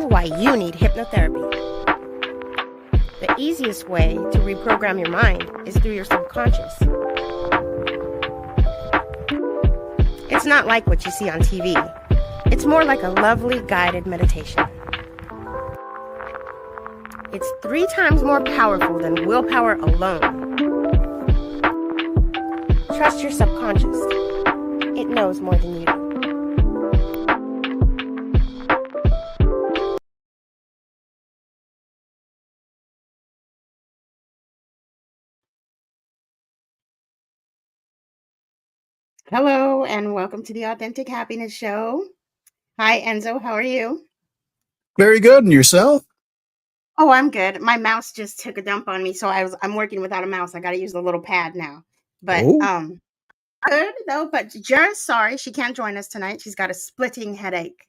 know why you need hypnotherapy. The easiest way to reprogram your mind is through your subconscious. It's not like what you see on TV. It's more like a lovely guided meditation. It's 3 times more powerful than willpower alone. Trust your subconscious. It knows more than you do. Hello, and welcome to the Authentic Happiness Show. Hi, Enzo. How are you? Very good. And yourself? Oh, I'm good. My mouse just took a dump on me, so I'm working without a mouse. I got to use the little pad now. But good though. But Jara's sorry she can't join us tonight. She's got a splitting headache,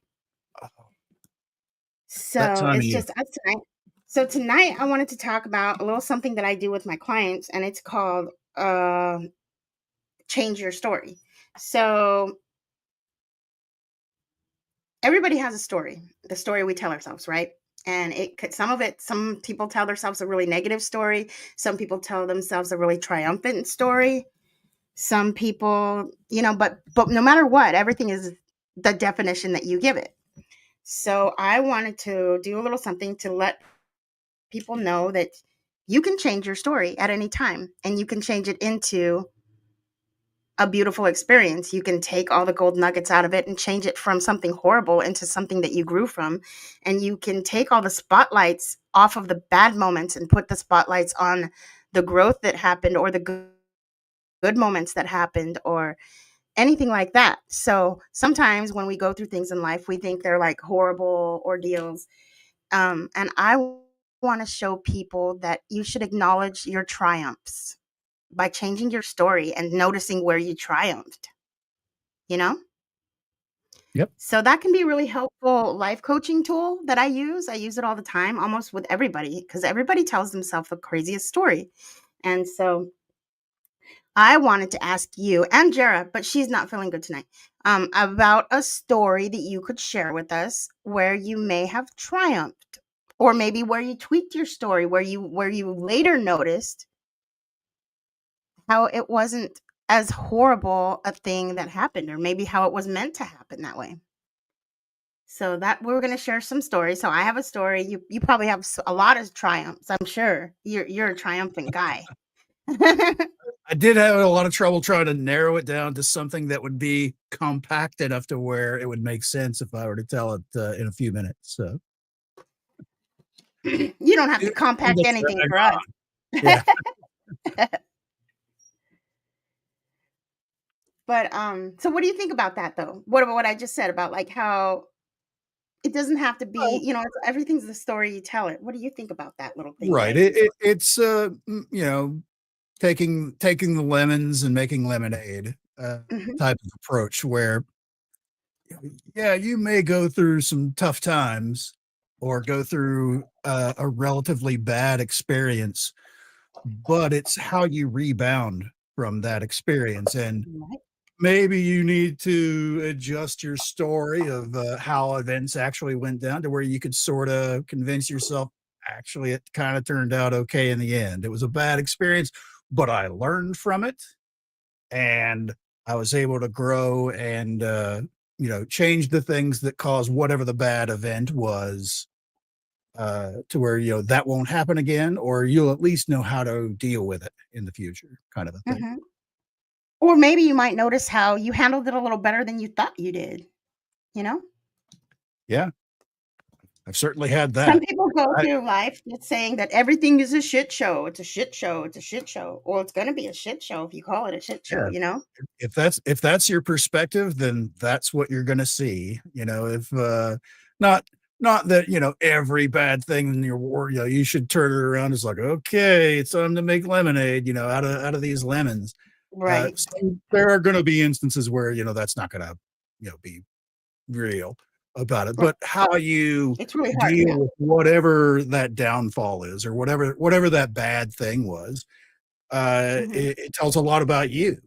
so it's just us tonight. So tonight I wanted to talk about a little something that I do with my clients, and it's called change your story. So everybody has a story, the story we tell ourselves, right? And some people tell themselves a really negative story. Some people tell themselves a really triumphant story. Some people, but no matter what, everything is the definition that you give it. So I wanted to do a little something to let people know that you can change your story at any time, and you can change it into a beautiful experience. You can take all the gold nuggets out of it and change it from something horrible into something that you grew from. And you can take all the spotlights off of the bad moments and put the spotlights on the growth that happened, or the good moments that happened, or anything like that. So sometimes when we go through things in life, we think they're like horrible ordeals. And I want to show people that you should acknowledge your triumphs by changing your story and noticing where you triumphed, Yep. So that can be a really helpful life coaching tool that I use. I use it all the time, almost with everybody, because everybody tells themselves the craziest story. And so I wanted to ask you and Jara, but she's not feeling good tonight, about a story that you could share with us where you may have triumphed, or maybe where you tweaked your story, where you later noticed how it wasn't as horrible a thing that happened, or maybe how it was meant to happen that way. So that we're going to share some stories. So I have a story. You probably have a lot of triumphs. I'm sure you're a triumphant guy. I did have a lot of trouble trying to narrow it down to something that would be compact enough to where it would make sense if I were to tell it in a few minutes. So you don't have to compact anything for us. Yeah. But so what do you think about that though? What I just said about like how it doesn't have to be, everything's the story you tell it. What do you think about that little thing? Right. It's taking the lemons and making lemonade type of approach where, yeah, you may go through some tough times or go through a relatively bad experience, but it's how you rebound from that experience. And maybe you need to adjust your story of how events actually went down to where you could sort of convince yourself, actually, it kind of turned out okay in the end. It was a bad experience, but I learned from it and I was able to grow and, change the things that caused whatever the bad event was to where, that won't happen again, or you'll at least know how to deal with it in the future, kind of a thing. Mm-hmm. Or maybe you might notice how you handled it a little better than you thought you did, Yeah. I've certainly had that. Some people go through life just saying that everything is a shit show. It's a shit show. It's a shit show. Well, it's going to be a shit show if you call it a shit show, If that's your perspective, then that's what you're going to see. If not that, every bad thing in your war, you should turn it around. It's like, okay, it's time to make lemonade, out of these lemons. Right. So there are going to be instances where, that's not going to, be real about it, but how you really hard, deal with whatever that downfall is, or whatever that bad thing was, it tells a lot about you,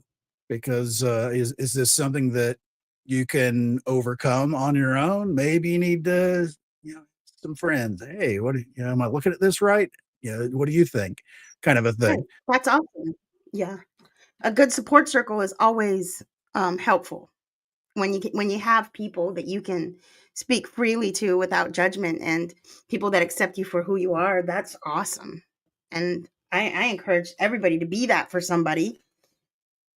because is this something that you can overcome on your own? Maybe you need to some friends. Hey, am I looking at this right? What do you think? Kind of a Right. thing. That's awesome. Yeah. A good support circle is always helpful when you have people that you can speak freely to without judgment and people that accept you for who you are. That's awesome. And I encourage everybody to be that for somebody,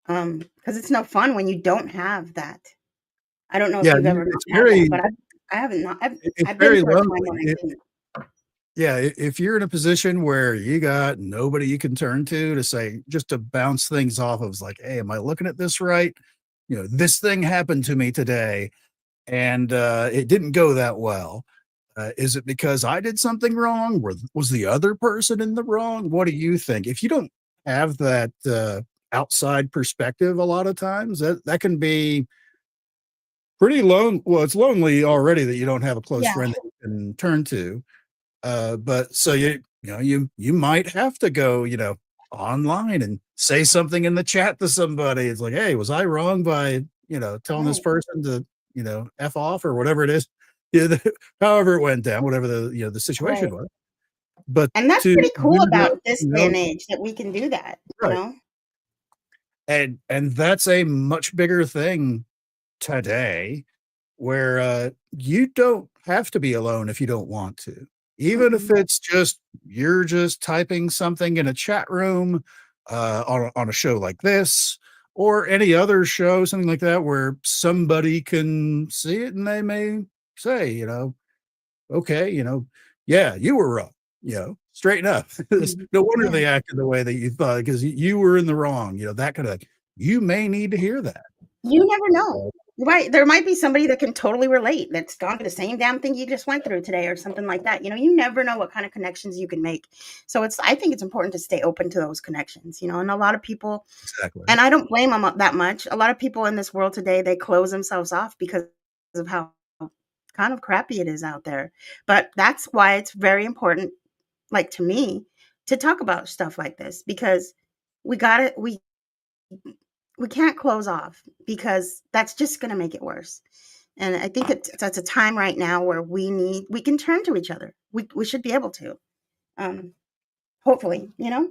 because it's no fun when you don't have that. I don't know if Yeah, you've ever not it's had that, very but I haven't not. it's I've been very through a lonely. time when I didn't. Yeah, if you're in a position where you got nobody you can turn to say, just to bounce things off of, like, hey, am I looking at this right? This thing happened to me today, and it didn't go that well. Is it because I did something wrong? Was the other person in the wrong? What do you think? If you don't have that outside perspective, a lot of times that can be pretty lone. Well, it's lonely already that you don't have a close Yeah. friend that you can turn to. But so you might have to go, online and say something in the chat to somebody. It's like, hey, was I wrong by, telling this Right. person to, F off or whatever it is? Yeah, however it went down, whatever the situation Right. was. But And that's to pretty cool do that, about this day and age that we can do that, you right. know? And that's a much bigger thing today where you don't have to be alone if you don't want to. Even if Mm-mm. it's just you're just typing something in a chat room on a show like this or any other show, something like that, where somebody can see it and they may say, okay, yeah, you were wrong, straighten up. Mhm. No wonder Yeah. they acted the way that you thought because you were in the wrong, that kind of thing. You may need to hear that. You never know. Right, there might be somebody that can totally relate, that's gone through the same damn thing you just went through today or something like that, you never know what kind of connections you can make. So I think it's important to stay open to those connections, and a lot of people, Exactly. and I don't blame them that much. A lot of people in this world today, they close themselves off because of how kind of crappy it is out there. But that's why it's very important, like, to me, to talk about stuff like this, because we gotta we can't close off, because that's just going to make it worse. And I think that's a time right now where we can turn to each other. We should be able to, um, hopefully, and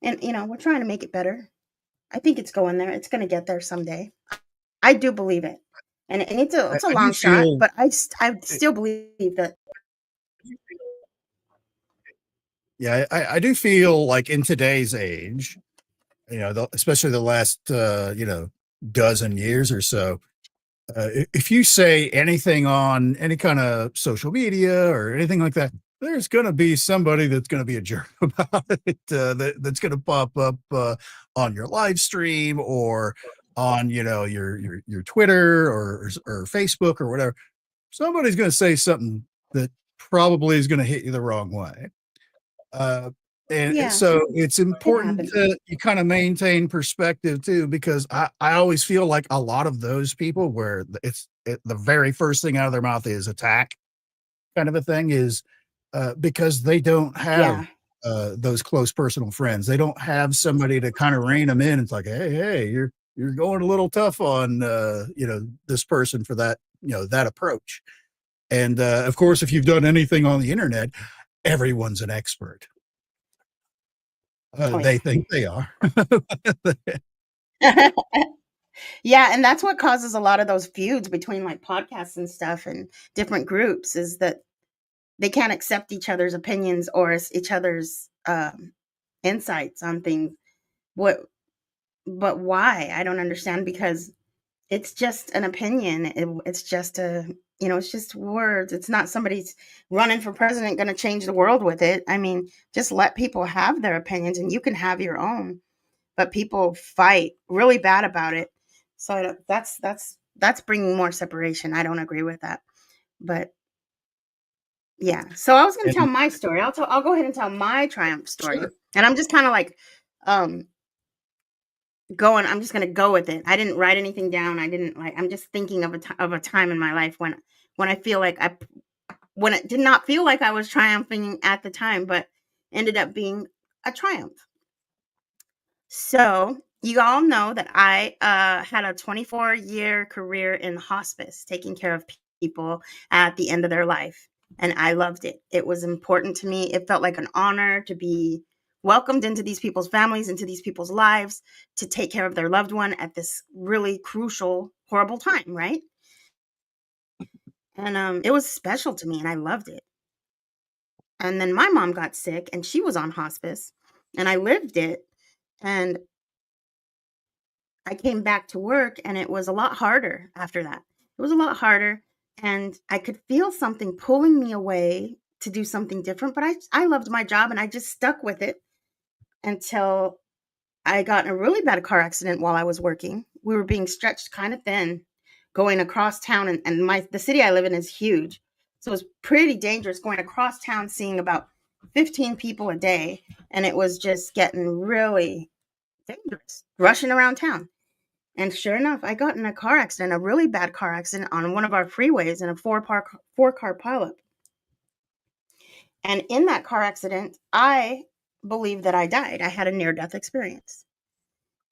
we're trying to make it better. I think it's going there. It's going to get there someday. I do believe it, and it's a I do long shot, feel but I still believe that. Yeah, I do feel like in today's age, especially the last, dozen years or so, if you say anything on any kind of social media or anything like that, there's going to be somebody that's going to be a jerk about it. That's going to pop up on your live stream or on, your Twitter or Facebook or whatever. Somebody's going to say something that probably is going to hit you the wrong way. Uh, and Yeah, so it's it important happens. to you kind of maintain perspective too, because I always feel like a lot of those people where the very first thing out of their mouth is attack kind of a thing is because they don't have Yeah, those close personal friends. They don't have somebody to kind of rein them in. It's like, hey, you're going a little tough on this person for that, that approach. And of course, if you've done anything on the internet, everyone's an expert. oh They yeah. think they are. Yeah, and that's what causes a lot of those feuds between, like, podcasts and stuff and different groups, is that they can't accept each other's opinions or each other's insights on things. What, but why? I don't understand, because it's just an opinion. It's just it's just words. It's not somebody's running for president going to change the world with it. I mean, just let people have their opinions, and you can have your own. But people fight really bad about it. So that's bringing more separation. I don't agree with that. But yeah, so I was going to tell And my story. I'll go ahead and tell my triumph story. sure. And I'm just kind of like um I'm just going to go with it. I didn't write anything down. I'm just thinking of a time in my life when I feel like when it did not feel like I was triumphing at the time, but ended up being a triumph. So you all know that I had a 24-year career in hospice, taking care of people at the end of their life. and I loved it. It was important to me. It felt like an honor to be welcomed into these people's families, into these people's lives, to take care of their loved one at this really crucial, horrible time, right? And it was special to me, and I loved it. And then my mom got sick, and she was on hospice, and I lived it. And I came back to work, and it was a lot harder after that. It was a lot harder, and I could feel something pulling me away to do something different, but I loved my job, and I just stuck with it until I got in a really bad car accident while I was working. We were being stretched kind of thin going across town, and the city I live in is huge. So it was pretty dangerous going across town, seeing about 15 people a day, and it was just getting really dangerous, rushing around town. And sure enough, I got in a car accident, a really bad car accident on one of our freeways in a four car pileup. And in that car accident, I believe that I died. I had a near death experience.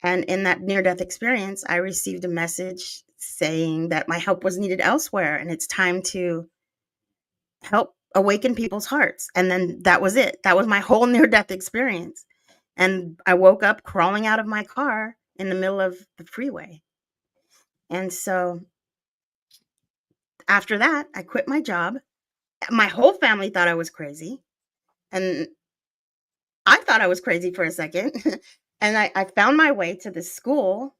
And in that near death experience, I received a message saying that my help was needed elsewhere and it's time to help awaken people's hearts. And then that was it. That was my whole near death experience. And I woke up crawling out of my car in the middle of the freeway. And so after that, I quit my job. My whole family thought I was crazy. And I thought I was crazy for a second. And I found my way to this school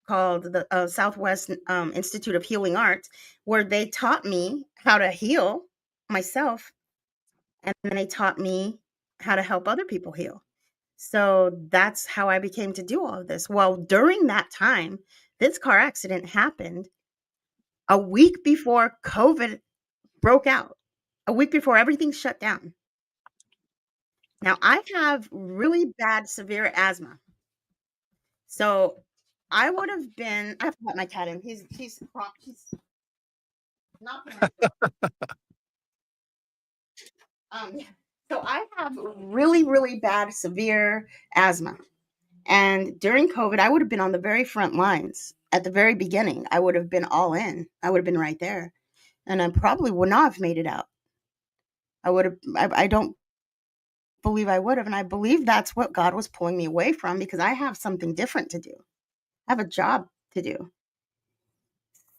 called the Southwest Institute of Healing Arts, where they taught me how to heal myself. And then they taught me how to help other people heal. So that's how I became to do all of this. Well, during that time, this car accident happened a week before COVID broke out, a week before everything shut down. Now, I have really bad, severe asthma. So I would have been, I have to let my cat in. He's knocking on the door. Yeah. So I have really, really bad, severe asthma. And during COVID, I would have been on the very front lines at the very beginning. I would have been all in. I would have been right there. And I probably would not have made it out. I would have, I don't believe I would have. And I believe that's what God was pulling me away from because I have something different to do. I have a job to do.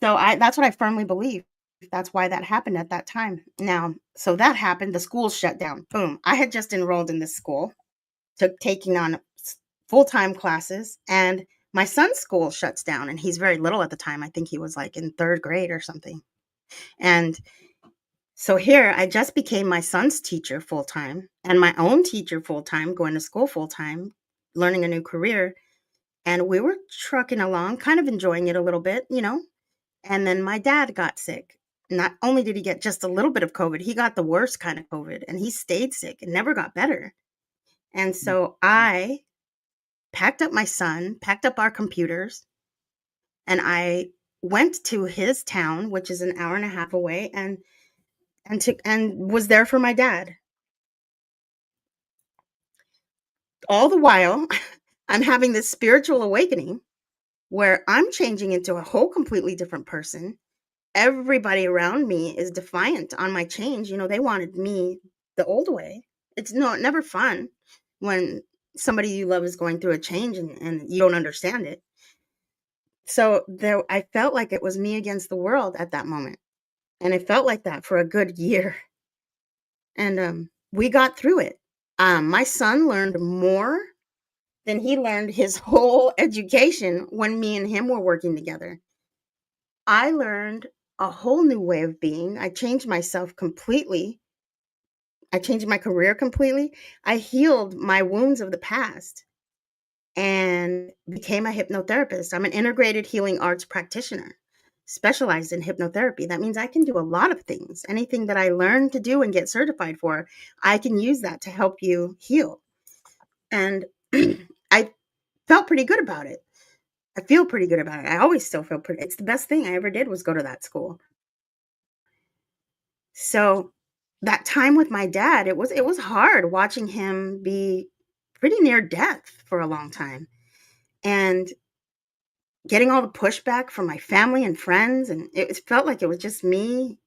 So that's what I firmly believe. That's why that happened at that time. Now, so that happened, the school shut down. Boom. I had just enrolled in this school, taking on full-time classes, and my son's school shuts down, and he's very little at the time. I think he was like in 3rd grade or something. And so here I just became my son's teacher full-time and my own teacher full-time, going to school full-time, learning a new career. And we were trucking along, kind of enjoying it a little bit, And then my dad got sick. Not only did he get just a little bit of COVID, he got the worst kind of COVID, and he stayed sick and never got better. And so I packed up my son, packed up our computers, and I went to his town, which is an hour and a half away, and was there for my dad. All the while, I'm having this spiritual awakening where I'm changing into a whole completely different person. Everybody around me is defiant on my change. They wanted me the old way. It's never fun when somebody you love is going through a change and you don't understand it. So there, I felt like it was me against the world at that moment. And it felt like that for a good year. And we got through it. My son learned more than he learned his whole education when me and him were working together. I learned a whole new way of being. I changed myself completely. I changed my career completely. I healed my wounds of the past and became a hypnotherapist. I'm an integrated healing arts practitioner, specialized in hypnotherapy. That means I can do a lot of things. Anything that I learned to do and get certified for, I can use that to help you heal. And I felt pretty good about it. I feel pretty good about it. I always still feel pretty. It's the best thing I ever did was go to that school. So that time with my dad, it was hard watching him be pretty near death for a long time. And getting all the pushback from my family and friends, and it felt like it was just me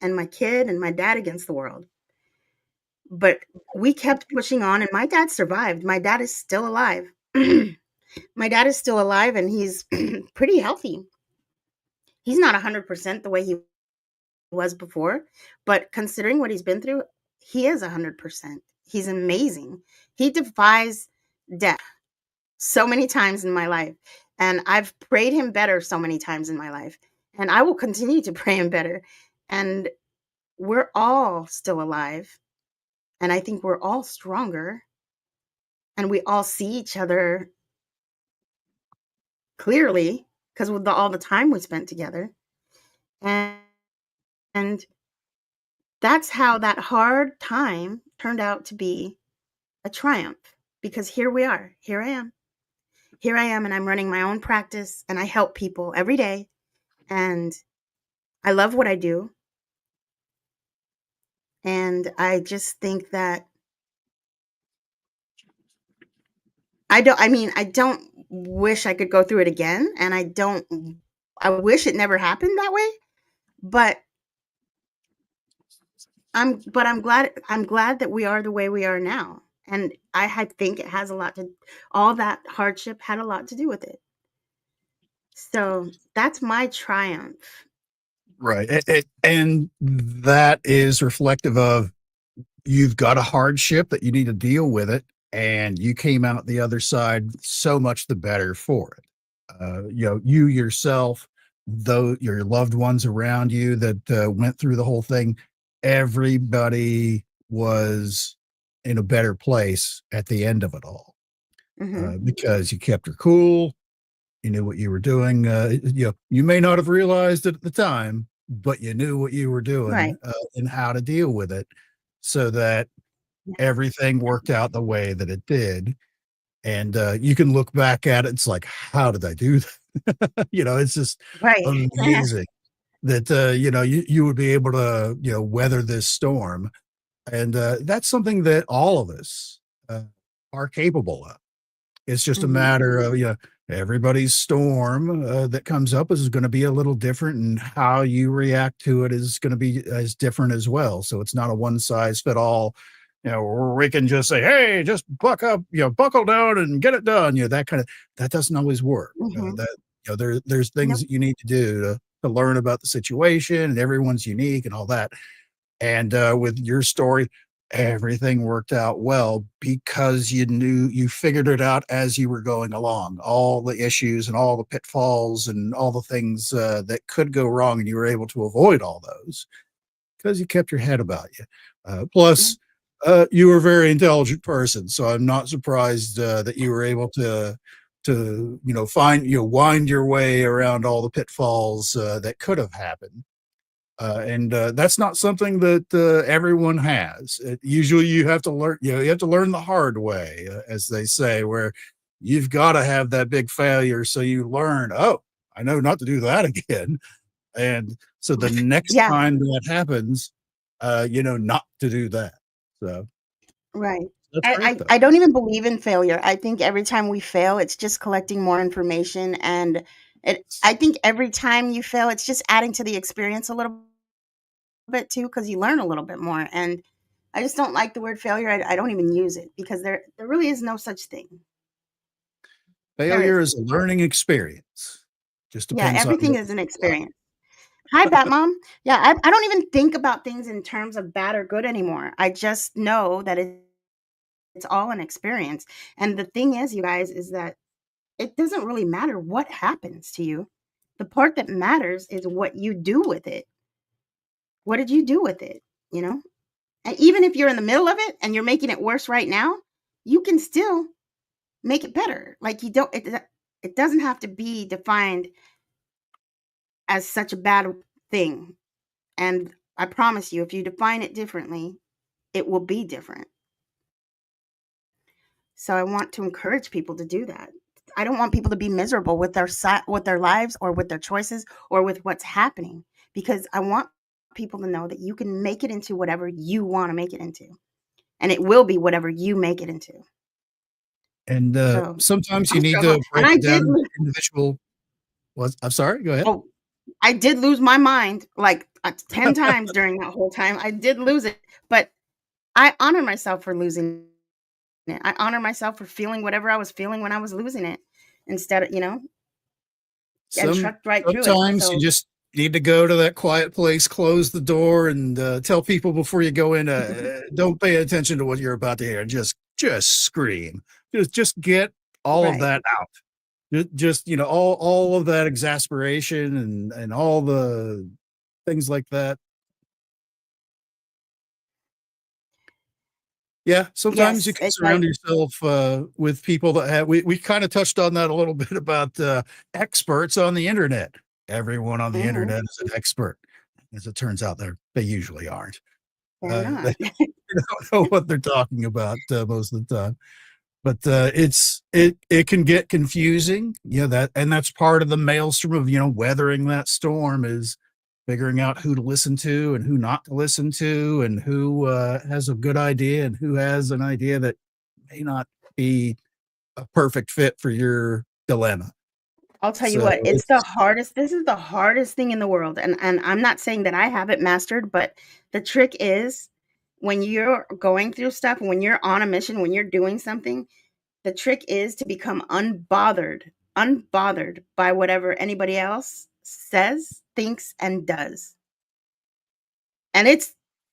and my kid and my dad against the world. But we kept pushing on, and my dad survived. My dad is still alive. My dad is still alive, and he's pretty healthy. He's not 100% the way he was before, but considering what he's been through, he is 100%. He's amazing. He defies death so many times in my life, and I've prayed him better so many times in my life, and I will continue to pray him better. And we're all still alive, and I think we're all stronger, and we all see each other clearly because with all the time we spent together. And, and that's how that hard time turned out to be a triumph, because here we are. Here I am. Here I am, and I'm running my own practice, and I help people every day, and I love what I do. And I just think that I don't wish I could go through it again, and I wish it never happened that way, but I'm glad that we are the way we are now. And think it has a lot to all that hardship had a lot to do with it. So that's my triumph. Right. And that is reflective of you've got a hardship that you need to deal with it, and you came out the other side so much the better for it. You yourself, though your loved ones around you that went through the whole thing, everybody was in a better place at the end of it all Mhm. because you kept your cool. You knew what you were doing. You may not have realized it at the time, but you knew what you were doing Right. and how to deal with it, so that Yeah. everything worked out the way that it did. And you can look back at it. It's like, how did I do that? It's just Right. amazing that you would be able to weather this storm. And that's something that all of us are capable of. It's just a Mhm. matter of, everybody's storm that comes up is going to be a little different, and how you react to it is going to be as different as well. So it's not a one size fit all. We can just say, "Hey, just buckle down and get it done." That doesn't always work. Mhm. There's things Nope. that you need to do to learn about the situation, and everyone's unique and all that. And with your story, everything worked out well because you figured it out as you were going along, all the issues and all the pitfalls and all the things that could go wrong, and you were able to avoid all those because you kept your head about you. Yeah. Plus, you were a very intelligent person, so I'm not surprised that you were able to wind your way around all the pitfalls that could have happened. And that's not something that everyone has. Usually, you have to learn. You have to learn the hard way, as they say, where you've got to have that big failure so you learn. Oh, I know not to do that again, and so the next Yeah. time that happens, not to do that. So Right. that's I, great, I though. I don't even believe in failure. I think every time we fail, it's just collecting more information, and I think every time you fail, it's just adding to the experience a little bit too, because you learn a little bit more. And I just don't like the word failure. I don't even use it because there really is no such thing. There Failure isn't. is a learning experience. Just Yeah, depends on everything what is it's an about. experience. Hi, Bat Mom. Yeah, I don't even think about things in terms of bad or good anymore. I just know that it's all an experience. And the thing is, you guys, is that it doesn't really matter what happens to you. The part that matters is what you do with it. What did you do with it? You know? And even if you're in the middle of it and you're making it worse right now, you can still make it better. Like you don't it doesn't have to be defined as such a bad thing. And I promise you, if you define it differently, it will be different. So I want to encourage people to do that. I don't want people to be miserable with with their lives or with their choices or with what's happening, because I want people to know that you can make it into whatever you want to make it into, and it will be whatever you make it into. And So sometimes you I'm need struggling, to and break I it down did. into individual. I'm sorry. Go ahead. Oh, I did lose my mind like 10 times during that whole time. I did lose it, but I honor myself for losing it. I honor myself for feeling whatever I was feeling when I was losing it instead of, and trucked right through it. Sometimes you So, just need to go to that quiet place, close the door, and tell people before you go in, don't pay attention to what you're about to hear. Just scream. Just get all of right. that out. Just all of that exasperation and all the things like that. Yeah, sometimes you Yes, can it's surround like yourself, with people that have we kinda touched on that a little bit about, experts on the internet. Everyone on the mhm, internet is an expert. As it turns out, they usually aren't. they're They not. don't know what they're talking about, most of the time. But, it can get confusing, that's part of the maelstrom of, weathering that storm is figuring out who to listen to and who not to listen to and who, has a good idea and who has an idea that may not be a perfect fit for your dilemma. I'll tell you So what, it's the it's hardest this is the hardest thing in the world, and I'm not saying that I have it mastered, but the trick is when you're going through stuff, when you're on a mission, when you're doing something, the trick is to become unbothered by whatever anybody else says, thinks, and does. And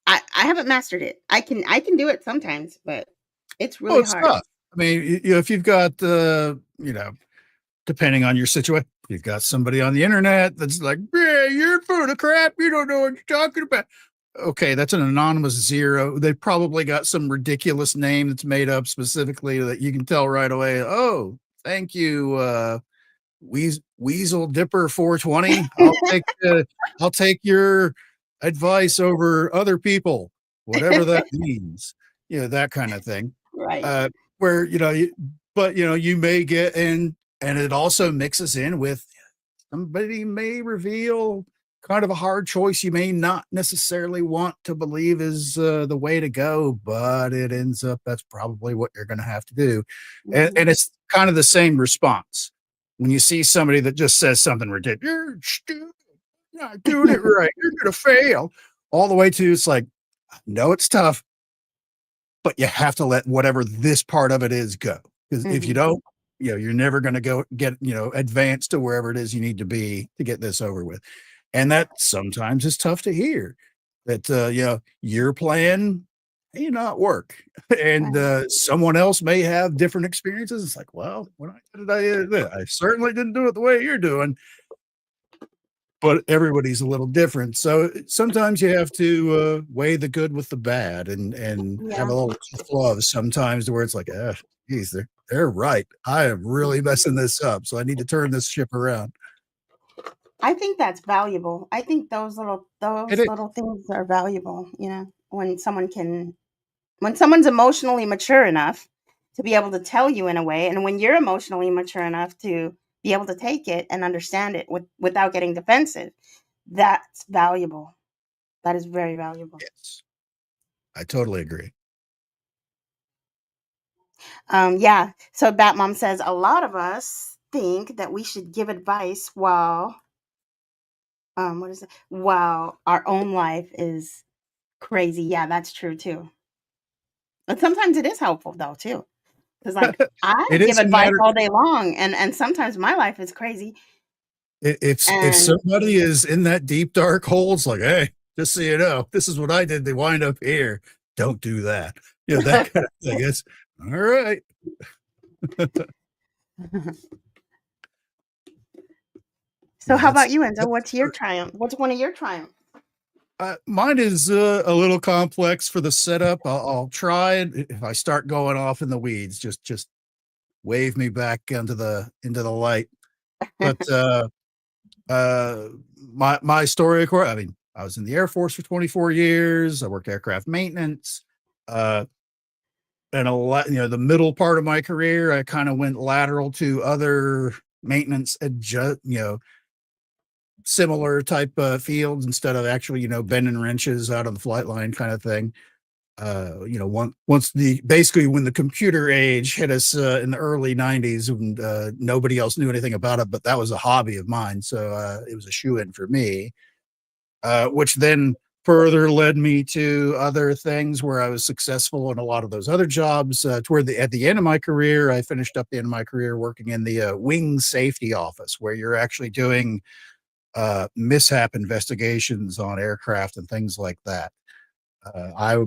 I haven't mastered it. I can do it sometimes, but it's oh, really it's hard. tough. I mean, if you've got, depending on your situation, you've got somebody on the internet that's like, "Yeah, you're full of crap. You don't know what you're talking about." Okay, that's an anonymous zero. They probably got some ridiculous name that's made up specifically that you can tell right away. Oh, thank you, Weasel Dipper 420. I'll take your advice over other people, whatever that means. That kind of thing. Right. Uh, where but you may get and it also mixes in with somebody may reveal kind of a hard choice you may not necessarily want to believe is the way to go, but it ends up that's probably what you're going to have to do. And Mhm. it's kind of the same response when you see somebody that just says something ridiculous. You're stupid, you're not doing it right. You're going to fail. All the way to it's like, no, it's tough, but you have to let whatever this part of it is go. Because if you Mhm. don't, you're never going to go get, advance to wherever it is you need to be to get this over with. And that sometimes is tough to hear that, your plan may not work. And Right. someone else may have different experiences. It's like, well, when I did it, I certainly didn't do it the way you're doing, but everybody's a little different. So sometimes you have to weigh the good with the bad and have Yeah. a little tough love sometimes to where it's like, geez, they're right. I am really messing this up. So I need to turn this ship around. I think that's valuable. I think those little It those is. little things are valuable, when someone's emotionally mature enough to be able to tell you in a way, and when you're emotionally mature enough to be able to take it and understand it without getting defensive, that's valuable. That is very valuable. Yes. I totally agree. Yeah. So Bat Mom says a lot of us think that we should give advice while what is it? While our own life is crazy. Yeah, that's true too. But sometimes it is helpful though too. Because like I It give is a advice matter all day long and sometimes my life is crazy. if And somebody is in that deep dark hole, it's like, hey, just so you know, this is what I did. They wind up here. Don't do that. That kind of thing. It's all right. so how about you, Enzo? That's What's your triumph? What's one of your triumphs? mine is a little complex for the setup. I'll try it. If I start going off in the weeds, just wave me back into the light. But uh, my story, of course, I mean, I was in the Air Force for 24 years. I worked aircraft maintenance. Uh, and a lot, the middle part of my career, I kind of went lateral to other maintenance, similar type fields instead of actually, bending wrenches out of the flight line kind of thing. Once basically when the computer age hit us in the early 90s, and nobody else knew anything about it, but that was a hobby of mine. So it was a shoe in for me, which then further led me to other things where I was successful in a lot of those other jobs. Toward at the end of my career, I finished up the end of my career working in the wing safety office, where you're actually doing mishap investigations on aircraft and things like that. I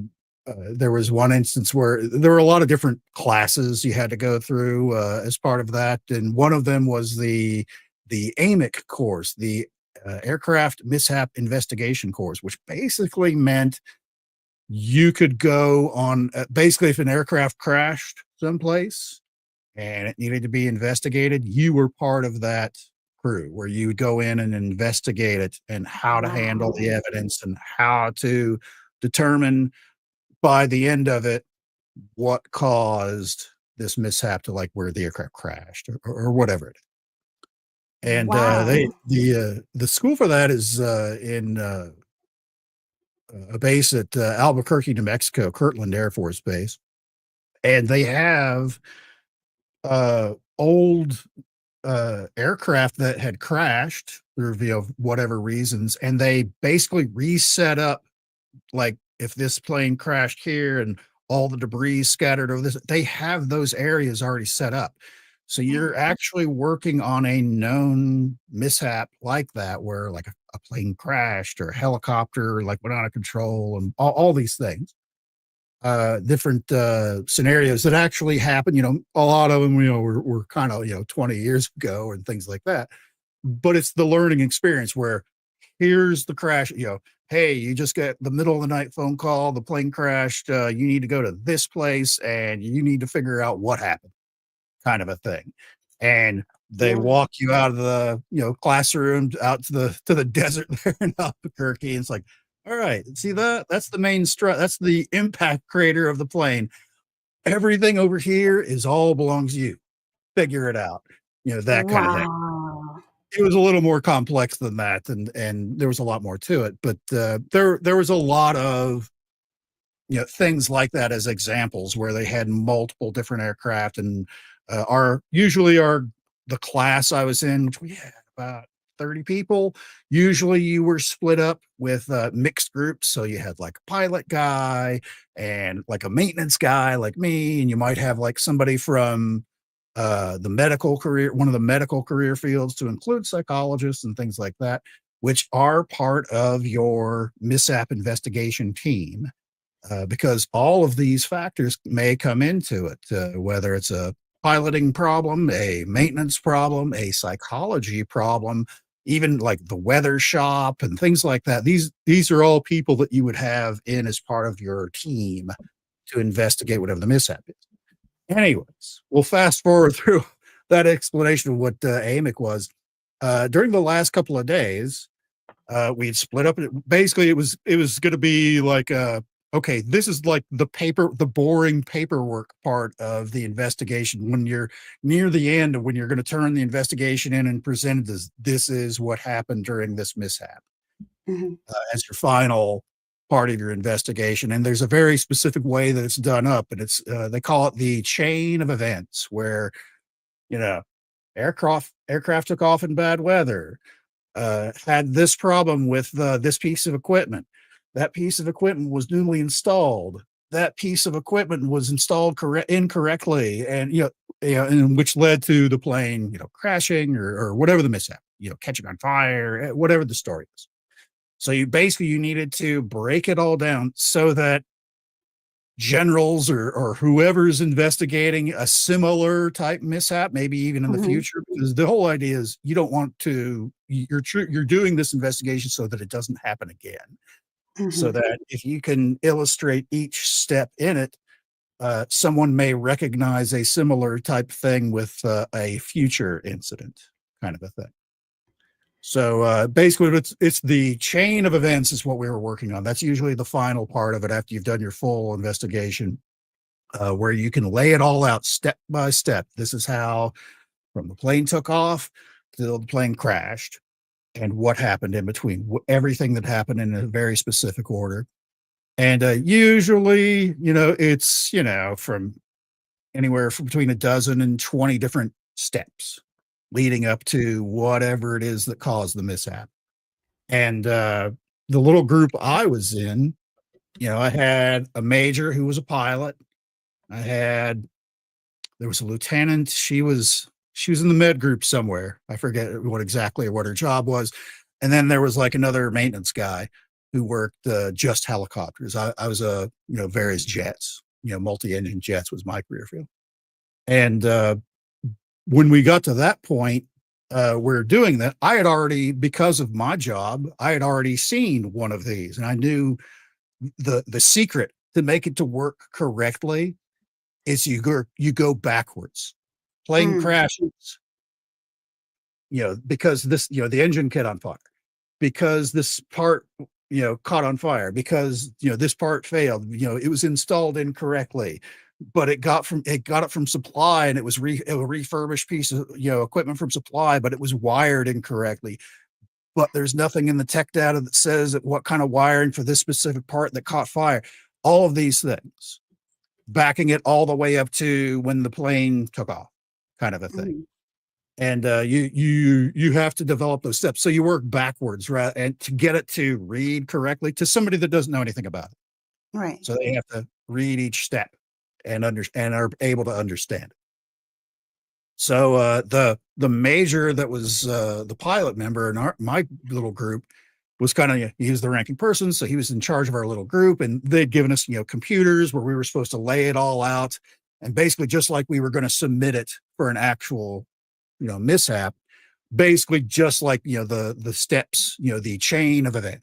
There was one instance where there were a lot of different classes you had to go through as part of that, and one of them was the AMIC course, the Aircraft Mishap Investigation course, which basically meant you could go on basically if an aircraft crashed someplace and it needed to be investigated, you were part of that crew where you would go in and investigate it and how to handle the Wow. evidence and how to determine by the end of it what caused this mishap to like where the aircraft crashed or whatever it is. And they Wow. the school for that is in a base at Albuquerque, New Mexico, Kirtland Air Force Base, and they have old aircraft that had crashed through whatever reasons, and they basically reset up like if this plane crashed here and all the debris scattered over this, they have those areas already set up. So you're Mm, actually working on a known mishap like that, where like a plane crashed or a helicopter like went out of control and all these things. Different scenarios that actually happen. A lot of them, were kind of 20 years ago and things like that. But it's the learning experience where here's the crash. Hey, you just get the middle of the night phone call, the plane crashed. You need to go to this place and you need to figure out what happened, kind of a thing. And they yeah. walk you out of the classroom out to the desert there in Albuquerque. And it's like, all right, see that's the main strut. That's the impact crater of the plane. Everything over here is all belongs to you. Figure it out. That kind of thing. Wow. It was a little more complex than that, and there was a lot more to it. But there was a lot of things like that as examples where they had multiple different aircraft, and our the class I was in, which we had about 30 people. Usually you were split up with mixed groups, so you had like a pilot guy and like a maintenance guy like me, and you might have like somebody from the medical career, one of the medical career fields, to include psychologists and things like that, which are part of your mishap investigation team, because all of these factors may come into it, whether it's a piloting problem, a maintenance problem, a psychology problem, even like the weather shop and things like that. These are all people that you would have in as part of your team to investigate whatever the mishap is. Anyways, we'll fast forward through that explanation of what AMIC was. During the last couple of days, we'd split up. Basically, it was going to be like, okay, this is like the boring paperwork part of the investigation. When you're near the end, when you're going to turn the investigation in and present this is what happened during this mishap Mhm. as your final part of your investigation. And there's a very specific way that it's done up, and it's they call it the chain of events, where you know aircraft took off in bad weather, had this problem with this piece of equipment. That piece of equipment was newly installed. That piece of equipment was installed incorrectly, and and which led to the plane, crashing or whatever the mishap, catching on fire, whatever the story is. So you needed to break it all down so that generals or whoever's investigating a similar type mishap, maybe even in the Mhm. future, because the whole idea is you don't want to, you're doing this investigation so that it doesn't happen again. So Mhm. that if you can illustrate each step in it, someone may recognize a similar type thing with a future incident, kind of a thing. So basically, it's the chain of events is what we were working on. That's usually the final part of it after you've done your full investigation, where you can lay it all out step by step. This is how from the plane took off till the plane crashed, and what happened in between. Everything that happened in a very specific order. And usually, it's, from anywhere from between a dozen and 20 different steps leading up to whatever it is that caused the mishap. And the little group I was in, I had a major who was a pilot. I had There was a lieutenant. She was in the med group somewhere. I forget what her job was. And then there was like another maintenance guy who worked just helicopters. I was various jets, multi-engine jets was my career field. And when we got to that point, we're doing that. I had already, because of my job, I had already seen one of these, and I knew the secret to make it to work correctly is you go backwards. Plane crashes, because the engine caught on fire, because this part, caught on fire, because, this part failed, it was installed incorrectly, but it got it from supply, and it was a refurbished piece of, equipment from supply, but it was wired incorrectly. But there's nothing in the tech data that says that what kind of wiring for this specific part that caught fire. All of these things, backing it all the way up to when the plane took off, kind of a thing. And you have to develop those steps. So you work backwards, right? And to get it to read correctly to somebody that doesn't know anything about it. Right. So they have to read each step and are able to understand it. So the major that was the pilot member in my little group was he was the ranking person, so he was in charge of our little group, and they'd given us computers where we were supposed to lay it all out, and basically just like we were going to submit it for an actual mishap, basically just like the steps, the chain of event.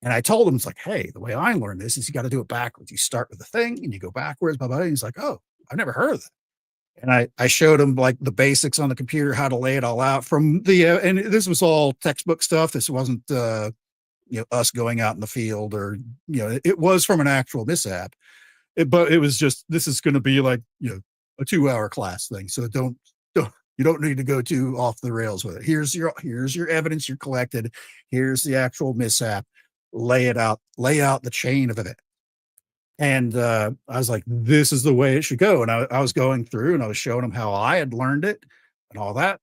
And I told him, it's like, hey, the way I learned this is you got to do it backwards. You start with the thing and you go backwards, blah, blah. And he's like, oh, I've never heard of that. And I showed him like the basics on the computer, how to lay it all out from and this was all textbook stuff. This wasn't, us going out in the field, or, it was from an actual mishap, but it was just, this is going to be like, a 2-hour class thing. So you don't need to go too off the rails with it. Here's your evidence you're collected. Here's the actual mishap. Lay it out, lay out the chain of it. And I was like, this is the way it should go. And I was going through and I was showing them how I had learned it and all that.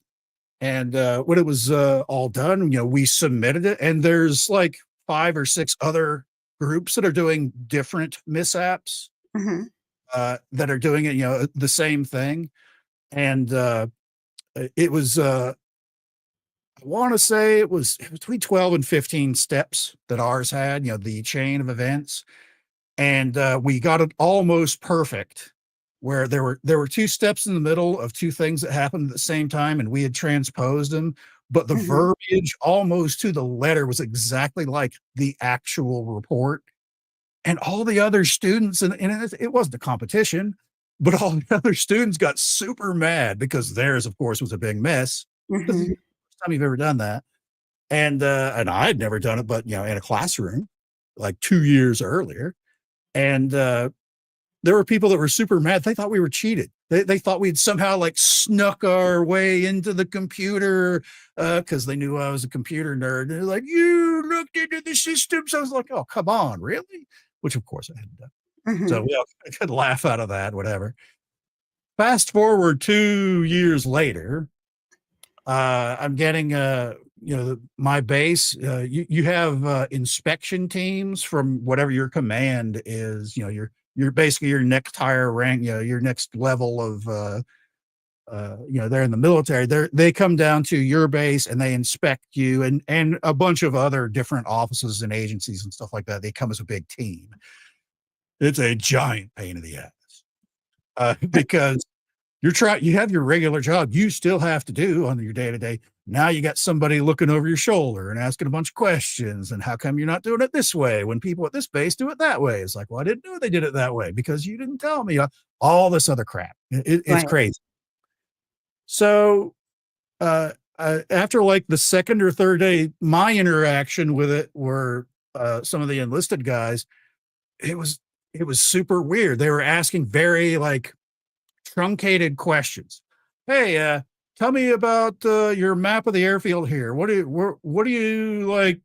And when it was all done, we submitted it. And there's like 5 or 6 other groups that are doing different mishaps, that are doing it, the same thing. And it was, I want to say it was between 12 and 15 steps that ours had, the chain of events. And we got it almost perfect, where there were 2 steps in the middle of 2 things that happened at the same time, and we had transposed them, but the verbiage almost to the letter was exactly like the actual report. And all the other students, and it wasn't a competition, but all the other students got super mad because theirs, of course, was a big mess. This is the first time you've ever done that. And I had never done it, but in a classroom like 2 years earlier. And there were people that were super mad. They thought we were cheated. They thought we'd somehow like snuck our way into the computer, because they knew I was a computer nerd. They're like, you looked into the systems. I was like, oh, come on, really? Which of course I hadn't done. So we all could laugh out of that, whatever. Fast forward 2 years later, I'm getting my base. You have inspection teams from whatever your command is. You're basically your next higher rank. Your next level of they're in the military. They come down to your base and they inspect you and a bunch of other different offices and agencies and stuff like that. They come as a big team. It's a giant pain in the ass, because you have your regular job you still have to do on your day-to-day. Now you got somebody looking over your shoulder and asking a bunch of questions, and how come you're not doing it this way when people at this base do it that way? It's like, well, I didn't know they did it that way because you didn't tell me. All this other crap. It's crazy. So after like the second or third day, my interaction with it were some of the enlisted guys. It was super weird. They were asking very like truncated questions. Hey, tell me about your map of the airfield here. What do you like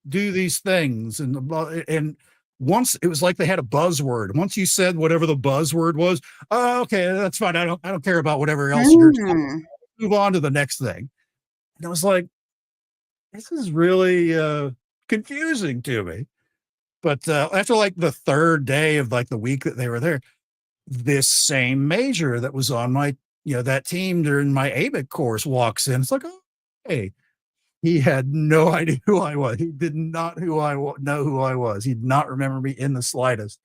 do these things? And once it was like they had a buzzword. Once you said whatever the buzzword was, oh, okay, that's fine. I don't care about whatever else you're talking about. Move on to the next thing. And I was like, this is really confusing to me. But after like the third day of like the week that they were there, this same major that was on my, that team during my ABIC course walks in. It's like, oh, hey, he had no idea who I was. He did not know who I was. He did not remember me in the slightest.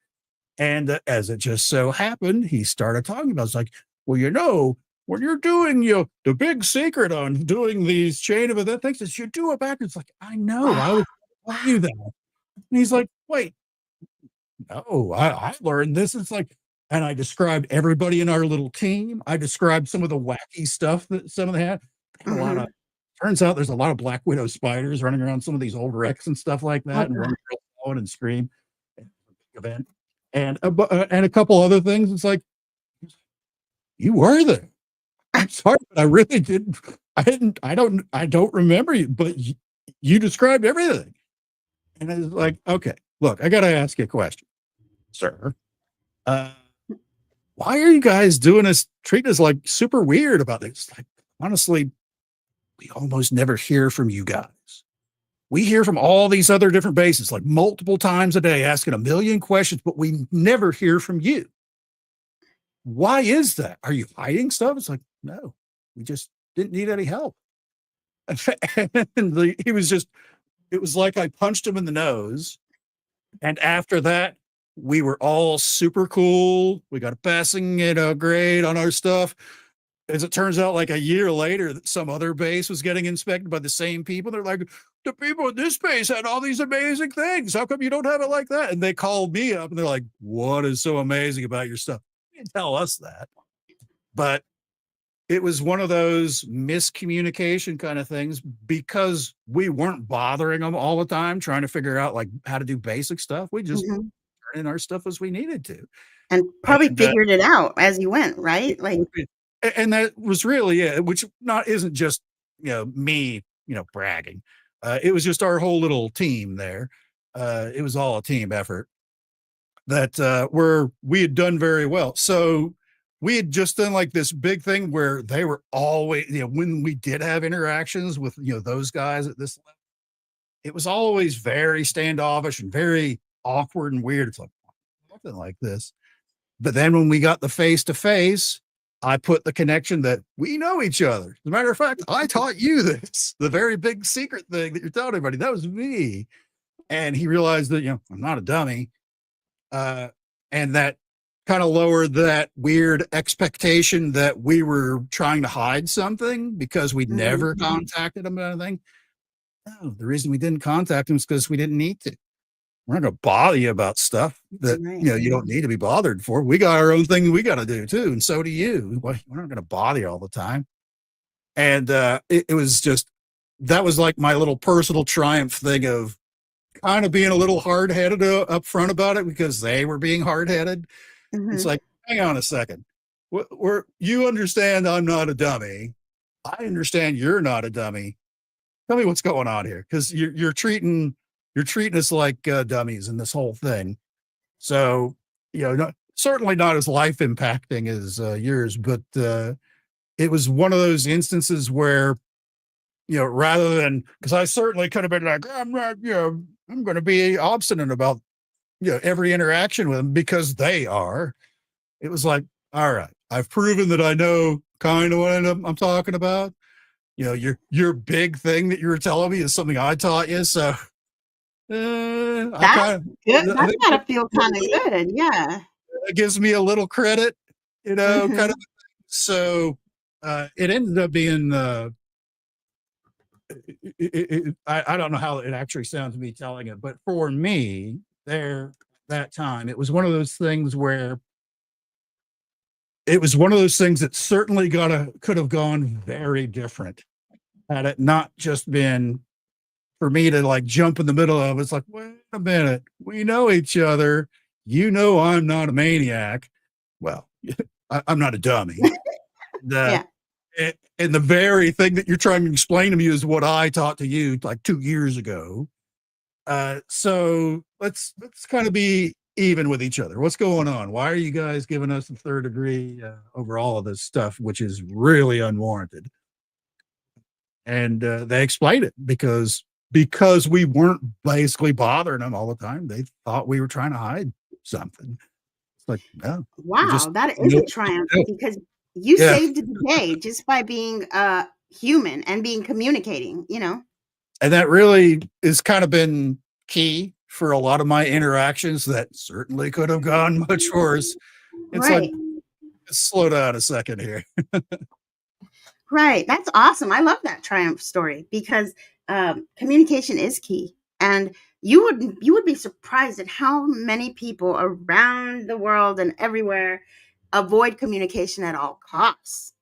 And as it just so happened, he started talking about, it's like, well, when you're doing, the big secret on doing these chain of event things is you do it backwards. Like, I know, I was telling you that. And he's like, wait, no, I learned this. It's like, and I described everybody in our little team. I described some of the wacky stuff that some of them had. They had a lot of, turns out there's a lot of black widow spiders running around some of these old wrecks and stuff like that, and one girl and scream event, and a couple other things. It's like, you were there. I'm sorry, but I really didn't. I don't remember you, but you described everything. And I was like, okay, look, I got to ask you a question, sir. Why are you guys doing this, treating us like super weird about this? Like, honestly, we almost never hear from you guys. We hear from all these other different bases, like multiple times a day, asking a million questions, but we never hear from you. Why is that? Are you hiding stuff? It's like, no, we just didn't need any help. And he was just, it was like I punched him in the nose. And after that, we were all super cool. We got a passing, grade on our stuff. As it turns out, like a year later, some other base was getting inspected by the same people. They're like, the people at this base had all these amazing things. How come you don't have it like that? And they called me up and they're like, what is so amazing about your stuff? You didn't tell us that. But it was one of those miscommunication kind of things because we weren't bothering them all the time trying to figure out like how to do basic stuff. We just turned in our stuff as we needed to. And probably figured it out as you went, right? Like, and that was really it, which isn't just, me, bragging. It was just our whole little team there. It was all a team effort that where we had done very well. So we had just done like this big thing where they were always, when we did have interactions with, those guys at this level, it was always very standoffish and very awkward and weird. It's like, nothing like this. But then when we got the face to face, I put the connection that we know each other. As a matter of fact, I taught you this, the very big secret thing that you're telling everybody. That was me. And he realized that, I'm not a dummy. And that kind of lowered that weird expectation that we were trying to hide something because we'd never contacted him about anything. No, the reason we didn't contact him is because we didn't need to. We're not going to bother you about stuff that, you don't need to be bothered for. We got our own thing we got to do too. And so do you. We're not going to bother you all the time. And it was just, that was like my little personal triumph thing of kind of being a little hard-headed up front about it because they were being hard-headed. It's like, hang on a second. You understand I'm not a dummy. I understand you're not a dummy. Tell me what's going on here. Because you're treating us like dummies in this whole thing. So, certainly not as life impacting as yours, but it was one of those instances where, rather than, because I certainly could have been like, I'm not, I'm going to be obstinate about, every interaction with them because they are. It was like, all right, I've proven that I know kind of what I'm talking about. Your big thing that you were telling me is something I taught you. So that's good. That's gotta feel kind of good. Yeah. It gives me a little credit, kind of. So it ended up being, I don't know how it actually sounds to me telling it, but for me that time, it was one of those things where it was one of those things that certainly could have gone very different had it not just been for me to like jump in the middle of it. It's like, wait a minute, we know each other. I'm not a maniac. Well, I'm not a dummy. And the very thing that you're trying to explain to me is what I taught to you like 2 years ago. So let's kind of be even with each other. What's going on? Why are you guys giving us the third degree over all of this stuff, which is really unwarranted? And they explained it because we weren't basically bothering them all the time. They thought we were trying to hide something. It's like, no, you just Wow, that is know a what triumph to do. because you Yeah. saved the day just by being human and being communicating, you know. And that really has kind of been key for a lot of my interactions that certainly could have gone much worse. It's like, Right. slow down a second here. Right. That's awesome. I love that triumph story because communication is key. And you would be surprised at how many people around the world and everywhere avoid communication at all costs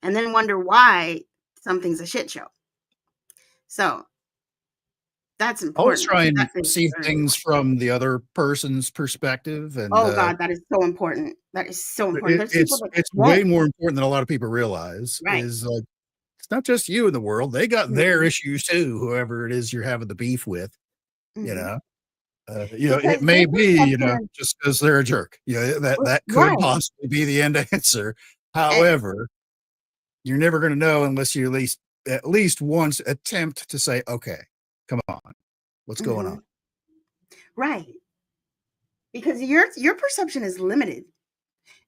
and then wonder why something's a shit show. So that's Always important. try and That is see very things important. from the other person's perspective, and Oh God, that is so important. That is so important. There's people that it's way won't. more important than a lot of people realize. Right. Is like it's not just you in the world; they got their Mhm. issues too. Whoever it is you're having the beef with, you Mhm. know, it Because may their be perception is just because they're a jerk. That could right. possibly be the end answer. And, However, you're never going to know unless you at least once attempt to say, "Okay, come on, what's going on?" mhm. Right. Because your perception is limited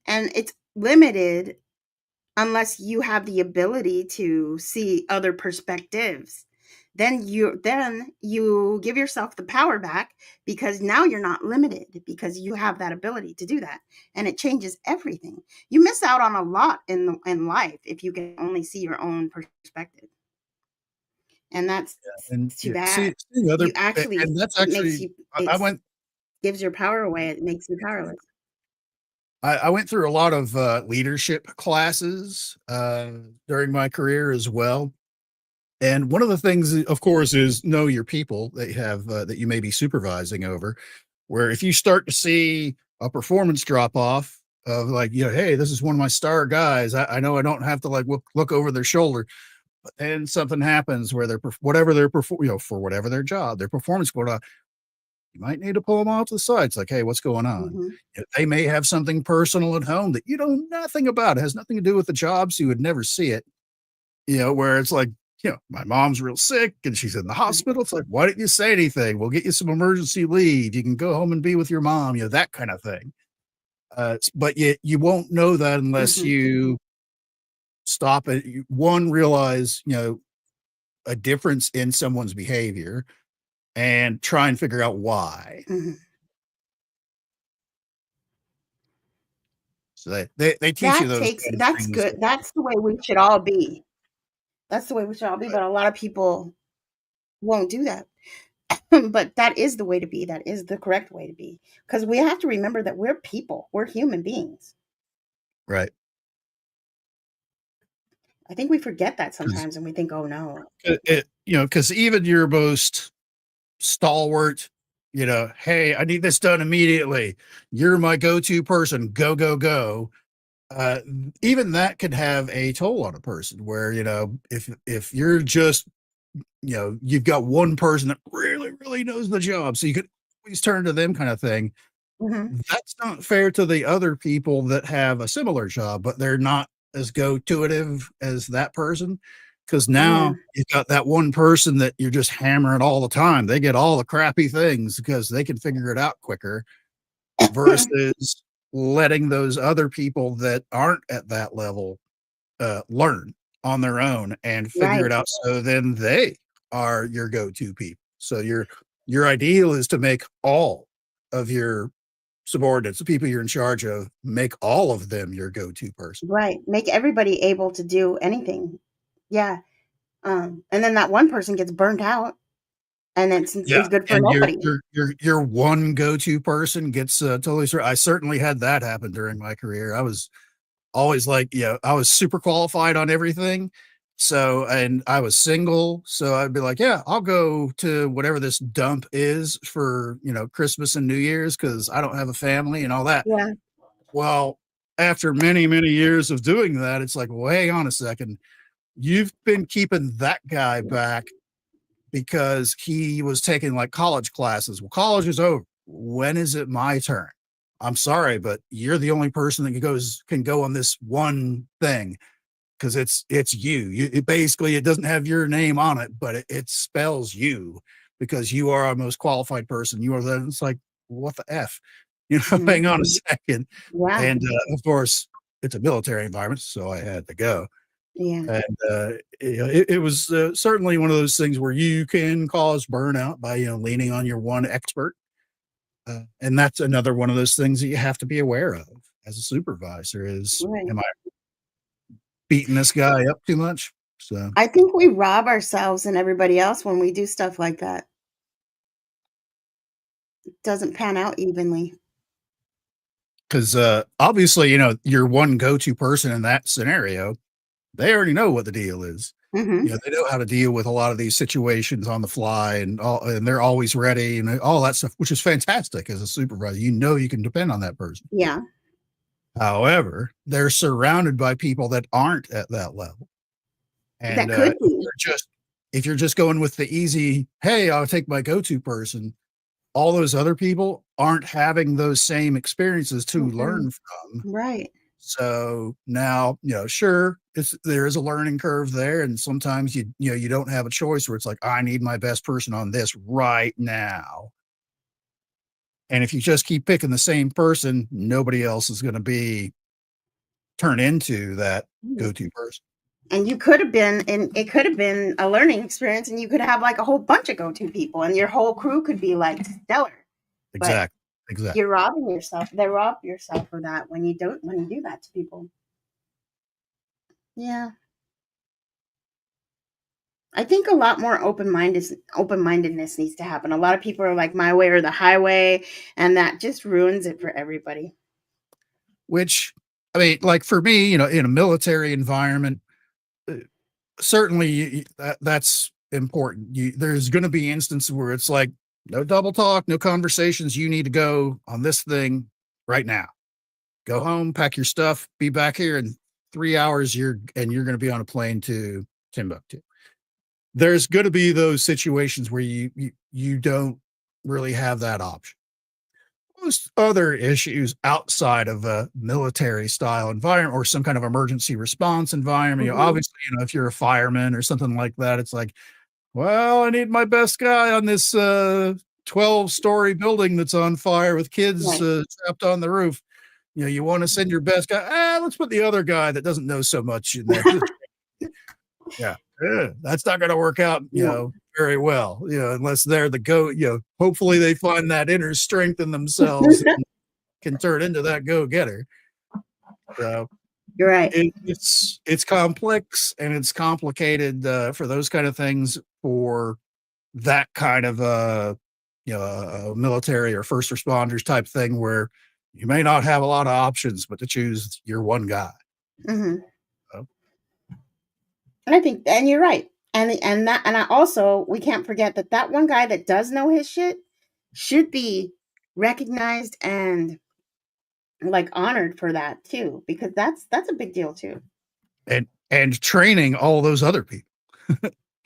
and it's limited unless you have the ability to see other perspectives. Then you give yourself the power back because now you're not limited because you have that ability to do that, and it changes everything. You miss out on a lot in life if you can only see your own perspective, and that's And too bad. see other, You actually and that's it makes actually you I it went gives your power away. It makes you powerless. I went through a lot of leadership classes during my career as well. And one of the things, of course, is know your people that you have that you may be supervising over. Where if you start to see a performance drop off of like, hey, this is one of my star guys. I know I don't have to like look over their shoulder, but then something happens where they're whatever they're for whatever their job, their performance going on, you might need to pull them off to the side. It's like, hey, what's going on? Mhm. They may have something personal at home that you know nothing about. It has nothing to do with the job, so you would never see it. Where it's like, my mom's real sick and she's in the Right. hospital. It's like, why didn't you say anything? We'll get you some emergency leave. You can go home and be with your mom, that kind of thing. But you won't know that unless Mhm. you stop it. One, realize, a difference in someone's behavior and try and figure out why. Mhm. So they teach you those kind of That's things. good. That's the way we should all be. That's the way we should all be, Right. but a lot of people won't do that. But that is the way to be. That is the correct way to be. Because we have to remember that we're people. We're human beings. Right. I think we forget that 'Cause sometimes and we think, "Oh no." because even your most stalwart, hey, I need this done immediately. You're my go-to person. Go, go, go. Uh, Even that could have a toll on a person where, if you're just, you've got one person that really, really knows the job, so you could always turn to them kind of thing. Mhm. That's not fair to the other people that have a similar job, but they're not as go-to-itive as that person. Because Yeah. now you've got that one person that you're just hammering all the time. They get all the crappy things because they can figure it out quicker versus letting those other people that aren't at that level learn on their own and figure Right. it out. So then they are your go-to people. So your ideal is to make all of your subordinates, the people you're in charge of, make all of them your go-to person. Right. Make everybody able to do anything. Yeah. And then that one person gets burnt out and it's Yeah, good for and nobody. your one go-to person gets totally. I certainly had that happen during my career. I was always like, I was super qualified on everything. So, and I was single. So I'd be like, yeah, I'll go to whatever this dump is for, Christmas and New Year's because I don't have a family and all that. Yeah. Well, after many, many years of doing that, it's like, well, hang on a second. You've been keeping that guy back because he was taking like college classes. Well, college is over. When is it my turn? I'm sorry, but you're the only person that can go on this one thing because it's you. It basically, it doesn't have your name on it, but it spells you because you are our most qualified person. You are the. It's like, what the f, hang on a second. Yeah. And of course, it's a military environment, so I had to go. Yeah. And it was certainly one of those things where you can cause burnout by leaning on your one expert. And that's another one of those things that you have to be aware of as a supervisor is, Right. am I beating this guy up too much? So, I think we rob ourselves and everybody else when we do stuff like that. It doesn't pan out evenly. because obviously, your one go-to person in that scenario, they already know what the deal is. Mhm. They know how to deal with a lot of these situations on the fly and they're always ready and all that stuff, which is fantastic as a supervisor. You can depend on that person. Yeah. However, they're surrounded by people that aren't at that level. And That could be. if you're just going with the easy, hey, I'll take my go-to person, all those other people aren't having those same experiences to Mm-mm. learn from. Right. So now, sure, there is a learning curve there, and sometimes you don't have a choice where it's like, I need my best person on this right now. And if you just keep picking the same person, nobody else is going to be turn into that Mm. go-to person. And you could have been and it could have been a learning experience and you could have like a whole bunch of go-to people and your whole crew could be like stellar. But Exactly. Exactly. you're robbing yourself. They rob yourself of that when you do that to people. Yeah. I think a lot more open-mindedness needs to happen. A lot of people are like my way or the highway, and that just ruins it for everybody. Which, I mean, like for me, in a military environment, uh, certainly that's important. There's going to be instances where it's like, no double talk, no conversations. You need to go on this thing right now. Go home, pack your stuff, be back here in 3 hours. You're going to be on a plane to Timbuktu. There's going to be those situations where you don't really have that option. Most other issues outside of a military style environment or some kind of emergency response environment, Mhm. obviously, if you're a fireman or something like that, it's like, well, I need my best guy on this 12-story building that's on fire with kids Right. trapped on the roof. You want to send your best guy. Let's put the other guy that doesn't know so much in there. Yeah. That's not gonna work out, Yeah. very well, unless they're the hopefully they find that inner strength in themselves and can turn into that go-getter. So, You're right. it's complex and it's complicated, for those kind of things for that kind of, military or first responders type thing where you may not have a lot of options but to choose your one guy. Mhm. So, I think and you're right. And I also we can't forget that that one guy that does know his shit should be recognized and like honored for that too because that's a big deal too. and training all those other people.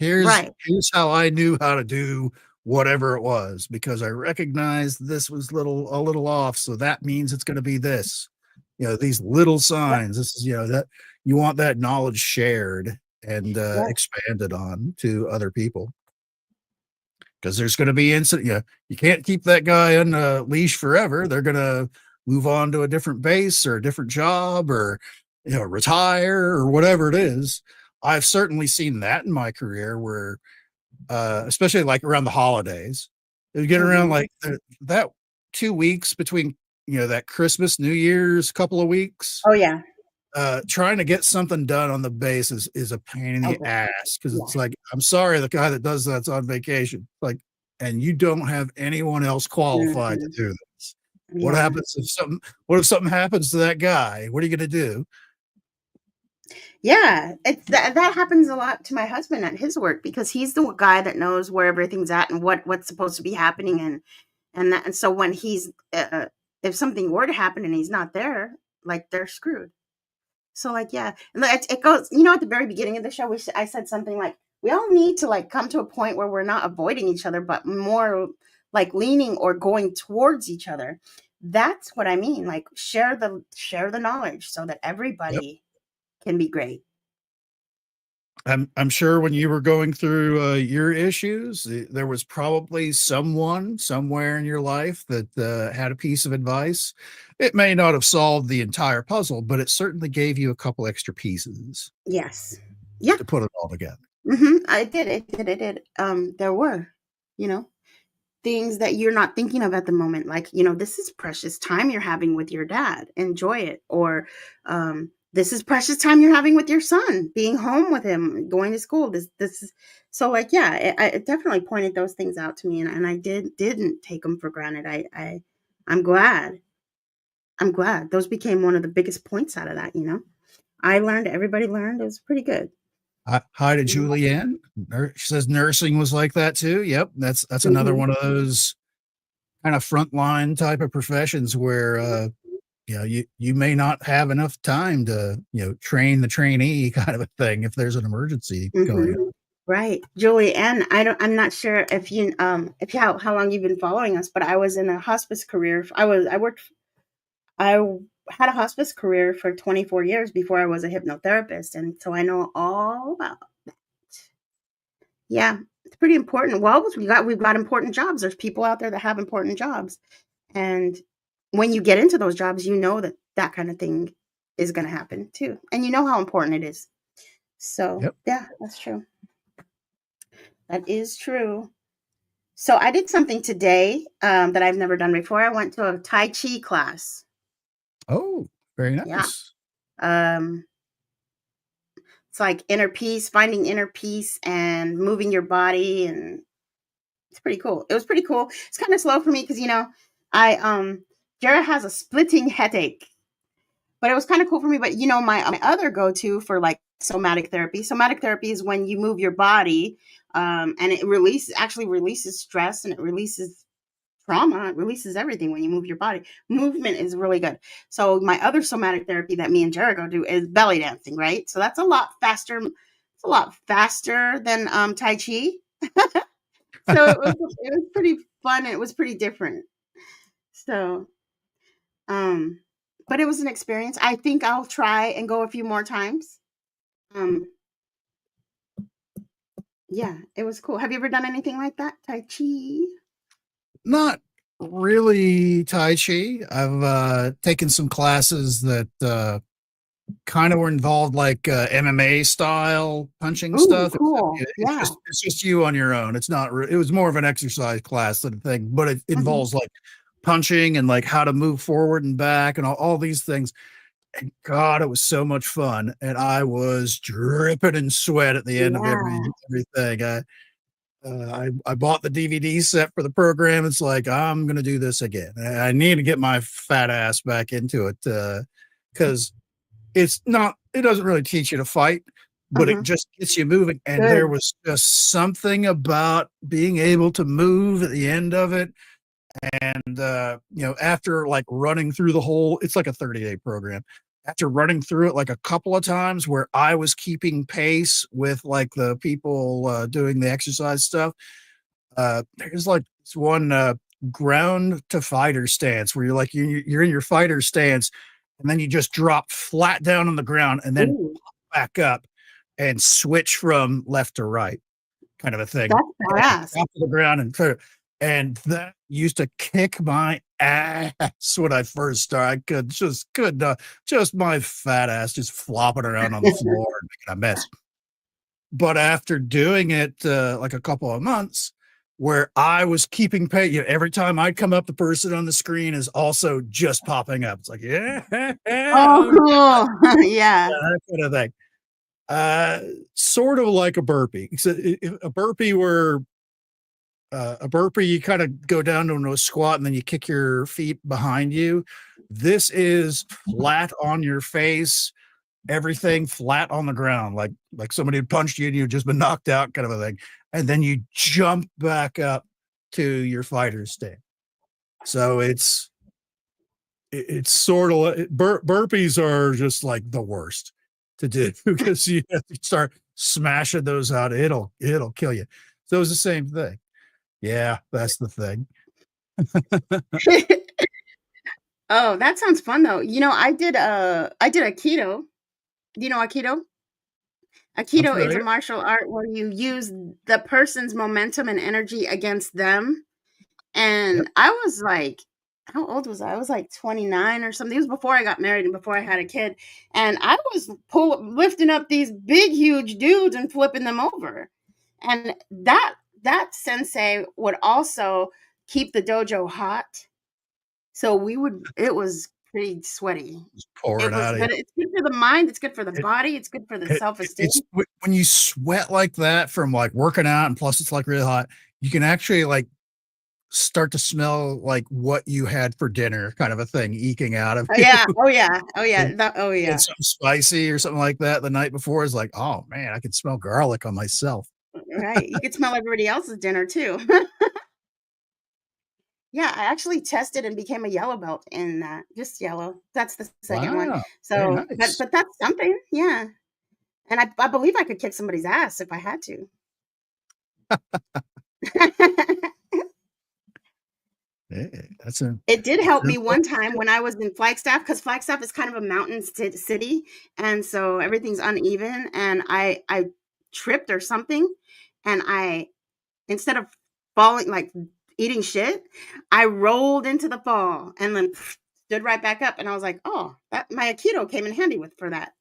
Right. Here's how I knew how to do whatever it was because I recognized this was a little off. So that means it's going to be this, these little signs. This is, that you want that knowledge shared and Right. expanded on to other people because there's going to be incident. You can't keep that guy on a leash forever. They're going to move on to a different base or a different job or, retire or whatever it is. I've certainly seen that in my career where especially like around the holidays. It would get around Mhm. like that 2 weeks between, that Christmas, New Year's couple of weeks. Oh yeah. Trying to get something done on the base is a pain in the Okay. ass because Yeah. it's like, I'm sorry, the guy that does that's on vacation. Like, and you don't have anyone else qualified to Mhm. do this. What Yeah. happens what if something happens to that guy? What are you gonna do? Yeah, it's that happens a lot to my husband at his work because he's the guy that knows where everything's at and what's supposed to be happening and so when he's if something were to happen and he's not there, like they're screwed. So like yeah, and it goes. At the very beginning of the show, I said something like we all need to like come to a point where we're not avoiding each other, but more like leaning or going towards each other. That's what I mean. Like share the knowledge so that Yep. everybody can be great. I'm sure when you were going through your issues, there was probably someone somewhere in your life that had a piece of advice. It may not have solved the entire puzzle, but it certainly gave you a couple extra pieces Yes. Yeah. to put it all together. I did. It did. There were, you know, things that you're not thinking of at the moment. Like, this is precious time you're having with your dad. Enjoy it. Or, this is precious time you're having with your son, being home with him, going to school. This is so like, yeah, it definitely pointed those things out to me, and I didn't take them for granted. I'm glad. I'm glad those became one of the biggest points out of that. I learned, everybody learned. It was pretty good. Hi to Julianne. She says nursing was like that too. Yep, that's another Mhm. one of those kind of frontline type of professions where you may not have enough time to train the trainee kind of a thing if there's an emergency going Mhm. on. Right. Julie, and I'm not sure if you how long you've been following us, but I was in a hospice career. I had a hospice career for 24 years before I was a hypnotherapist, and so I know all about. Yeah, it's pretty important. Well, we've got important jobs. There's people out there that have important jobs, and when you get into those jobs, you know that that kind of thing is going to happen too, and you know how important it is. So, Yep. yeah, that's true. That is true. So I did something today that I've never done before. I went to a Tai Chi class. Oh, very Yeah. nice. Um, it's like inner peace, finding inner peace and moving your body. And it's pretty cool. It was pretty cool. It's kind of slow for me because, I, Jara has a splitting headache, but it was kind of cool for me. But, my other go to for like somatic therapy is when you move your body and it actually releases stress and it releases trauma. It releases everything when you move your body. Movement is really good. So my other somatic therapy that me and Jara go do is belly dancing, right? So that's a lot faster. It's a lot faster than Tai Chi. So it was pretty fun. And it was pretty different. So, um, but it was an experience. I think I'll try and go a few more times. Um, yeah, it was cool. Have you ever done anything like that? Tai Chi? Not really Tai Chi. I've taken some classes that kind of were involved like MMA style punching Ooh, stuff. cool. Yeah. It's just you on your own. It's not. It was more of an exercise class than a thing, but it Mhm. involves like punching and like how to move forward and back and all these things. And God, it was so much fun, and I was dripping in sweat at the end of Yeah. everything. I bought the DVD set for the program. It's like I'm gonna do this again. I need to get my fat ass back into it because it's not. It doesn't really teach you to fight, but it Uh-huh. just gets you moving. And there Good. was just something about being able to move at the end of it. And after like running through the whole, it's like a 30-day program. After running through it like a couple of times where I was keeping pace with like the people doing the exercise stuff, there's like this one ground to fighter stance where you're in your fighter stance and then you just drop flat down on the ground and then Ooh, back up and switch from left to right kind of a thing. that's And badass. drop to the ground and that used to kick my ass when I first started. I could not, just my fat ass just flopping around on the floor and making a mess. But after doing it like a couple of months, where I was keeping pace, every time I'd come up, the person on the screen is also just popping up. It's like, yeah, Oh, yeah, cool. Yeah. that kind of thing. Uh, Sort of like a burpee. So if a burpee, you kind of go down to a squat and then you kick your feet behind you. This is flat on your face, everything flat on the ground, like somebody had punched you and you've just been knocked out, kind of a thing. And then you jump back up to your fighter stand. So it's sort of burpees are just like the worst. to do because you have to start smashing those out. It'll kill you. So it's the same thing. Yeah, that's the thing. Oh, that sounds fun though. I did Aikido. Do you know Aikido? I'm Aikido is a familiar. martial art where you use the person's momentum and energy against them. Yep. And I was like, how old was I? I was like 29 or something. It was before I got married and before I had a kid. And I was lifting up these big, huge dudes and flipping them over. And that sensei would also keep the dojo hot. So it was pretty sweaty. Just pour It it was out of you. good. It's good for the mind. It's good for the It, body. It's good for the self-esteem. it's when you sweat like that from like working out, and plus it's like really hot, you can actually like start to smell like what you had for dinner, kind of a thing, eking out of Oh you. yeah. Oh yeah. Oh yeah. And Oh you had yeah. something spicy or something like that the night before. Is like, oh man, I can smell garlic on myself. Right. You could smell everybody else's dinner too. Yeah, I actually tested and became a yellow belt in that. Just yellow. That's the second one. Wow, very So, but nice. but that's something. Yeah. And I believe I could kick somebody's ass if I had to. That's a It did that's help an me one important time skill. when I was in Flagstaff because Flagstaff is kind of a mountain city, and so everything's uneven. And I tripped or something, and I instead of falling like eating shit, I rolled into the fall and then stood right back up. And I was like, oh, that my Aikido came in handy with for that.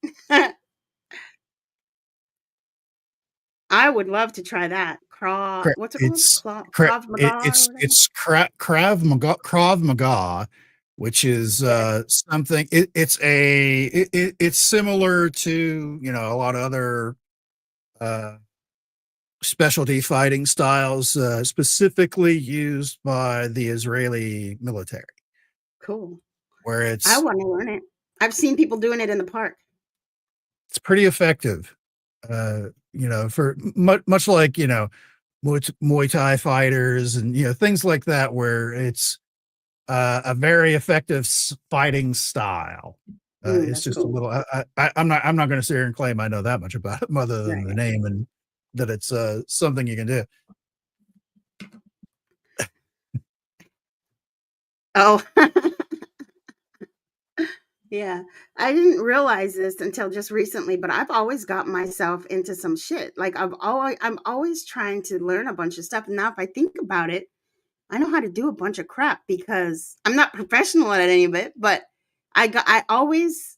I would love to try that. Cra What's it called? it's Krav Maga or whatever. it's Krav Maga, which is, Yeah, something it's similar to, you know, a lot of other, uh, specialty fighting styles, specifically used by the Israeli military, cool. where I want to learn it. I've seen people doing it in the park. it's pretty effective, you know, for much like, you know, Muay Thai fighters and, you know, things like that, where it's a very effective fighting style. It's That's just a cool. little. I'm not going to sit here and claim I know that much about it, other than the Right. name and that it's something you can do. Oh, yeah. I didn't realize this until just recently, but I've always got myself into some shit. Like I'm always trying to learn a bunch of stuff. And now if I think about it, I know how to do a bunch of crap because I'm not professional at any of it, but I always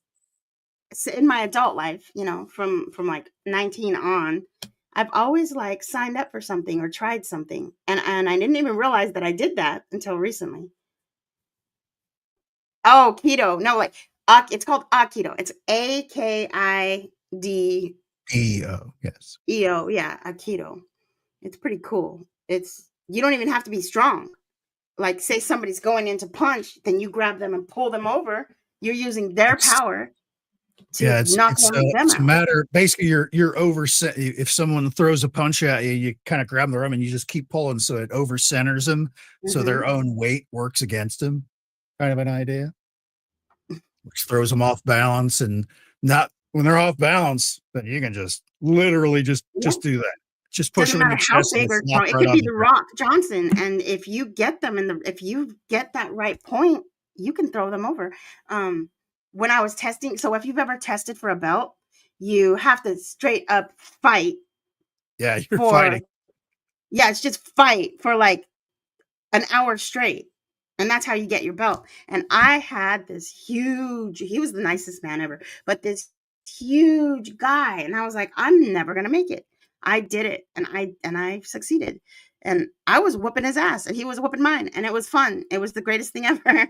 in my adult life, from like 19 on, I've always like signed up for something or tried something. And I didn't even realize that I did that until recently. Oh, keto. No, like it's called Akido. It's AKIDEO. Yes. Yeah, Aikido. It's pretty cool. It's you don't even have to be strong. Like say somebody's going into punch, then you grab them and pull them over. You're using their It's power to knock them it's a out. matter. Basically, you're over. If someone throws a punch at you, you kind of grab the arm and you just keep pulling, so it over centers them, so Hmm. their own weight works against them. Kind of an idea, which throws them off balance, and not when they're off balance, then you can just literally Yeah. just do that. Just push Doesn't them in the matter how chest and they big or flop strong. It right could on be the the ground. Rock Johnson, and if you get that right point, you can throw them over. Um, when I was testing, so if you've ever tested for a belt, you have to straight up fight Yeah, you're fighting. for yeah, it's just fight for like an hour straight. And that's how you get your belt. And I had this huge, he was the nicest man ever, but this huge guy. And I was like, I'm never gonna make it. I did it and I succeeded. And I was whooping his ass and he was whooping mine. And it was fun. It was the greatest thing ever.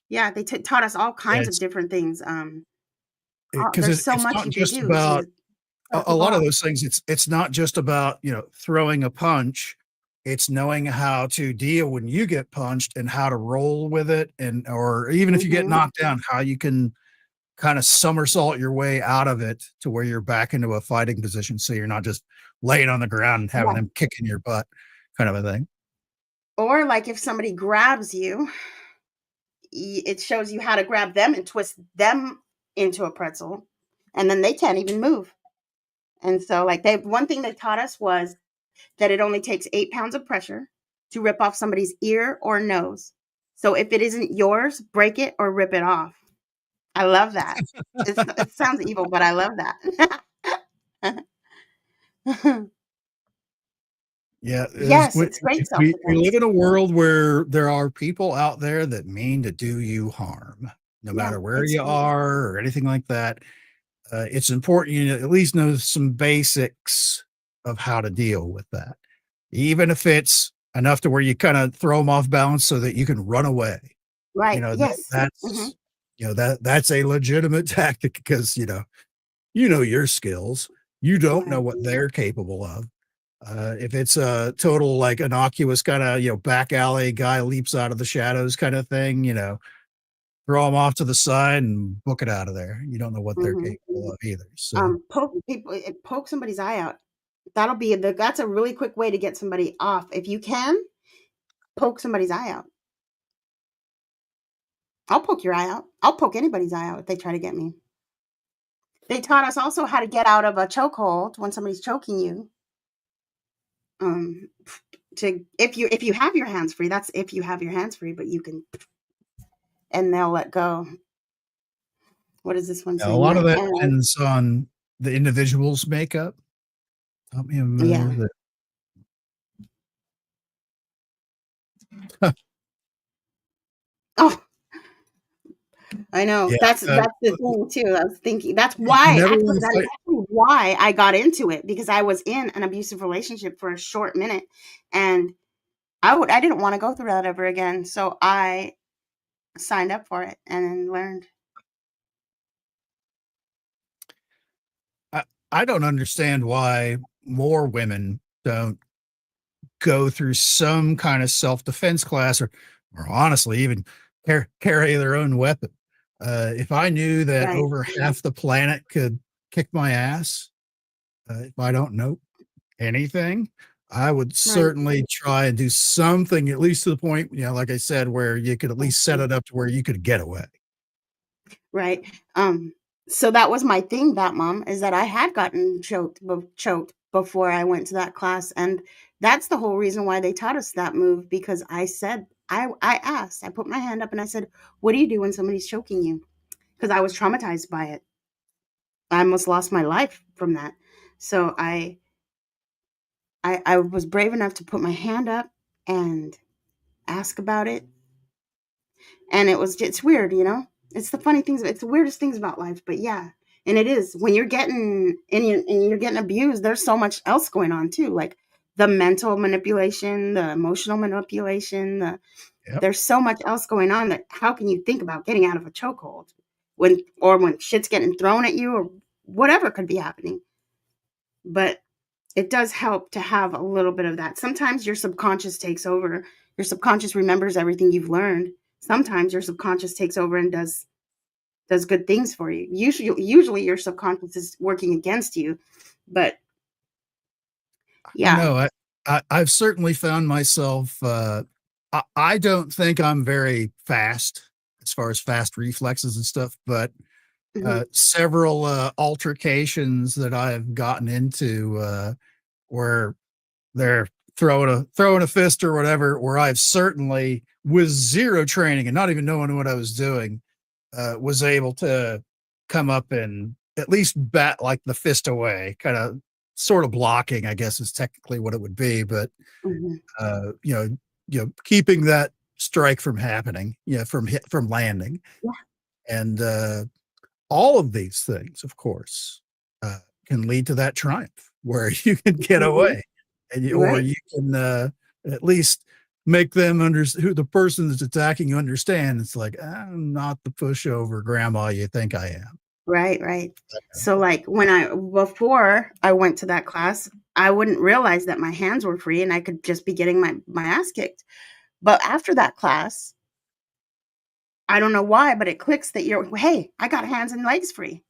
Yeah, they taught us all Yeah, kinds of different things. because There's so it's much not you can just do about to throw a people lot of off. those things. It's not just about, you know, throwing a punch. It's knowing how to deal when you get punched and how to roll with it, and or even if you get Hmm. knocked down, how you can kind of somersault your way out of it to where you're back into a fighting position, so you're not just laying on the ground and having Yeah. them kicking your butt, kind of a thing. Or like if somebody grabs you, it shows you how to grab them and twist them into a pretzel. and then they can't even move. And so, like, one thing they taught us was that it only takes 8 pounds of pressure to rip off somebody's ear or nose. So if it isn't yours, break it or rip it off. I love that. It sounds evil, but I love that. Yeah, Yes, it's great we live self-defense. in a world where there are people out there that mean to do you harm, no Yeah, matter where it's you true. are or anything like that. It's important you at least know some basics of how to deal with that, even if it's enough to where you kind of throw them off balance so that you can run away. Right. Yes. Mhm. That's that's a legitimate tactic because you know your skills. You don't know Right. what they're capable of. If it's a total like innocuous kind of back alley guy leaps out of the shadows kind of thing, throw them off to the side and book it out of there. You don't know what they're Mhm. capable of either. So Poke somebody's eye out. That's a really quick way to get somebody off. If you can, poke somebody's eye out. I'll poke your eye out. I'll poke anybody's eye out if they try to get me. They taught us also how to get out of a chokehold when somebody's choking you. Um, to if you have your hands free, that's if you have your hands free, but you can, and they'll let go. What is this one a saying? lot of that And depends on the individual's makeup. Help me yeah. move it. Oh, I know. Yeah, That's the thing too. I was thinking that's you why never actually want to that is fight. actually why I got into it because I was in an abusive relationship for a short minute and I didn't want to go through that ever again. So I signed up for it and then learned. I, I don't understand why more women don't go through some kind of self-defense class or honestly even carry their own weapon. If I knew that Right. over half the planet could kick my ass, if I don't know anything, I would Right. certainly try and do something, at least to the point, like I said, where you could at least set it up to where you could get away. Right. Um, so that was my thing, that mom, is that I had gotten choked before I went to that class, and that's the whole reason why they taught us that move because I said I asked, I put my hand up and I said, "What do you do when somebody's choking you?" Because I was traumatized by it. I almost lost my life from that. So I was brave enough to put my hand up and ask about it, and it's weird, you know. It's the funny things. It's the weirdest things about life, but yeah, and it is when you're getting and you're getting abused. There's so much else going on too, like the mental manipulation, the emotional manipulation. Yep. There's so much else going on that how can you think about getting out of a chokehold when shit's getting thrown at you or whatever could be happening? But it does help to have a little bit of that. Sometimes your subconscious takes over. Your subconscious remembers everything you've learned. Sometimes your subconscious takes over and does good things for you. Usually your subconscious is working against you. But I yeah. know. I've certainly found myself. I don't think I'm very fast as far as fast reflexes and stuff, but Mhm, several altercations that I've gotten into where they're throwing a fist or whatever, where I've certainly with zero training and not even knowing what I was doing, was able to come up and at least bat like the fist away, kind of sort of blocking, I guess is technically what it would be, but mhm. uh, you know, keeping that strike from happening, from landing, Yeah, and all of these things, of course, uh, can lead to that triumph where you can get mhm. away, or Right, you can at least make them who the person that's attacking you understand. It's like I'm not the pushover grandma you think I am. right, right. So, like, before I went to that class, I wouldn't realize that my hands were free and I could just be getting my ass kicked. But after that class, I don't know why, but it clicks that hey, I got hands and legs free.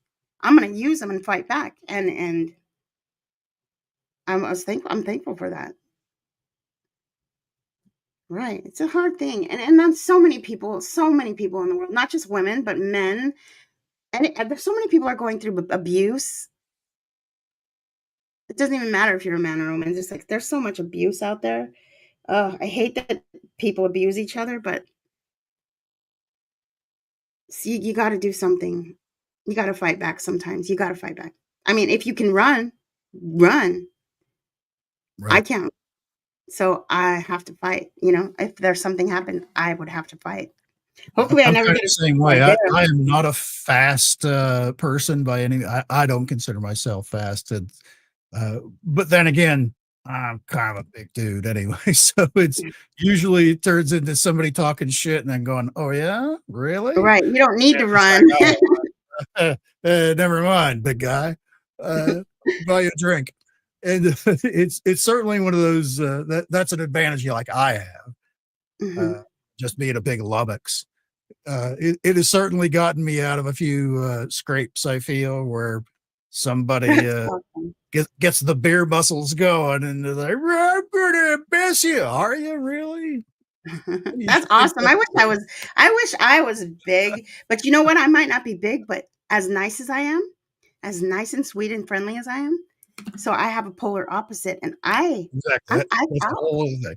I'm gonna use them and fight back. And I'm thankful for that. Right. It's a hard thing. And that's so many people in the world, not just women, but men. And there's so many people are going through abuse. It doesn't even matter if you're a man or a woman. It's just like there's so much abuse out there. I hate that people abuse each other, but see, you got to do something. You got to fight back sometimes. You got to fight back. I mean, if you can run, run. I Right. can't. So I have to fight. You know, if there's something happened, I would have to fight. Hopefully, I I'm never kind of get the a same like way. I, there. I am not a fast person by any. I don't consider myself fast, and but then again, I'm kind of a big dude anyway. So it's usually it turns into somebody talking shit and then going, "Oh yeah, really?" Right. You don't need And to it's run. like, "Oh, never mind, big guy. Buy you a drink." And it's certainly one of those that's an advantage like I have. Hmm. Uh, just being a big lummox. It has certainly gotten me out of a few scrapes. I feel where somebody That's awesome. gets the beer muscles going, and they're like, "I'm gonna miss you." Are you really? And you That's think awesome. that I wish I was big, but you know what? I might not be big, but as nice as I am, as nice and sweet and friendly as I am, so I have a polar opposite, and exactly I'm that's the whole other thing.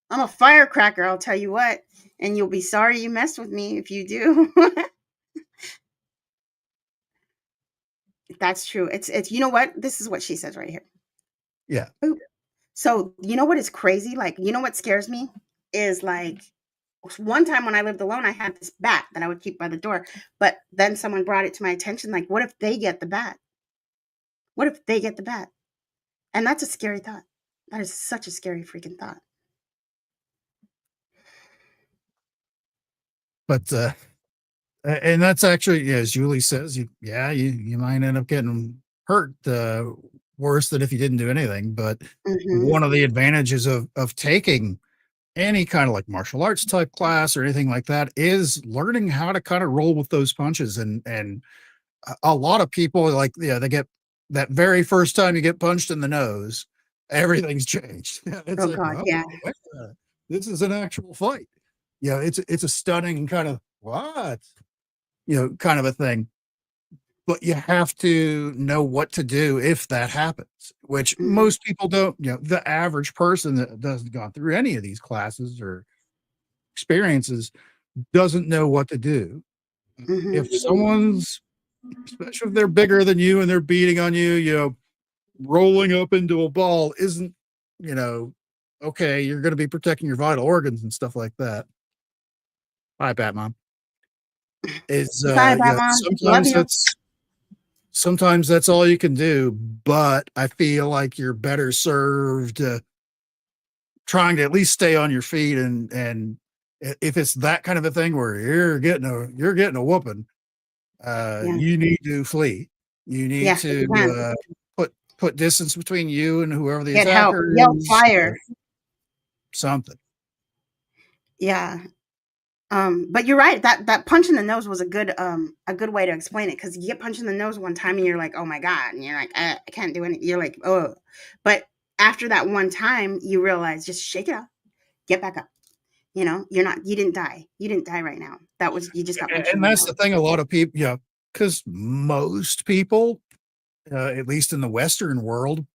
I'm a firecracker, I'll tell you what, and you'll be sorry you messed with me if you do. That's true. It's you know what? This is what she says right here. Yeah, Boop. So, you know what is crazy? Like, you know what scares me is like one time when I lived alone, I had this bat that I would keep by the door. But then someone brought it to my attention, like, what if they get the bat? What if they get the bat? And that's a scary thought. That is such a scary freaking thought. but and that's actually, yeah, as Julie says, you might end up getting hurt worse than if you didn't do anything. But Hmm. one of the advantages of taking any kind of like martial arts type class or anything like that is learning how to kind of roll with those punches. And a lot of people like, yeah, they get that very first time you get punched in the nose, everything's changed. It's Oh like, God, well, yeah. wait a minute, this is an actual fight. Yeah, it's a stunning kind of what, kind of a thing. But you have to know what to do if that happens, which Hmm. most people don't. The average person that doesn't gone through any of these classes or experiences doesn't know what to do. If Hmm. someone's, especially if they're bigger than you and they're beating on you, rolling up into a ball isn't, you know, okay, you're going to be protecting your vital organs and stuff like that. Hi, Bat Mom. Is Bye, bye, mom. Love you. sometimes that's all you can do, but I feel like you're better served trying to at least stay on your feet and if it's that kind of a thing where you're getting a whooping, Yeah. you need to flee. You need Yes, if to you can. put distance between you and whoever the Get help. attacker Yell is, fire. something. Yeah. But you're right. That punch in the nose was a good way to explain it because you get punched in the nose one time and you're like, oh my God, and you're like, I can't do anything. You're like, oh, but after that one time, you realize just shake it off, get back up. You didn't die. You didn't die right now. That was you just got punched in And the that's the nose. thing. A lot of people, because most people, at least in the Western world,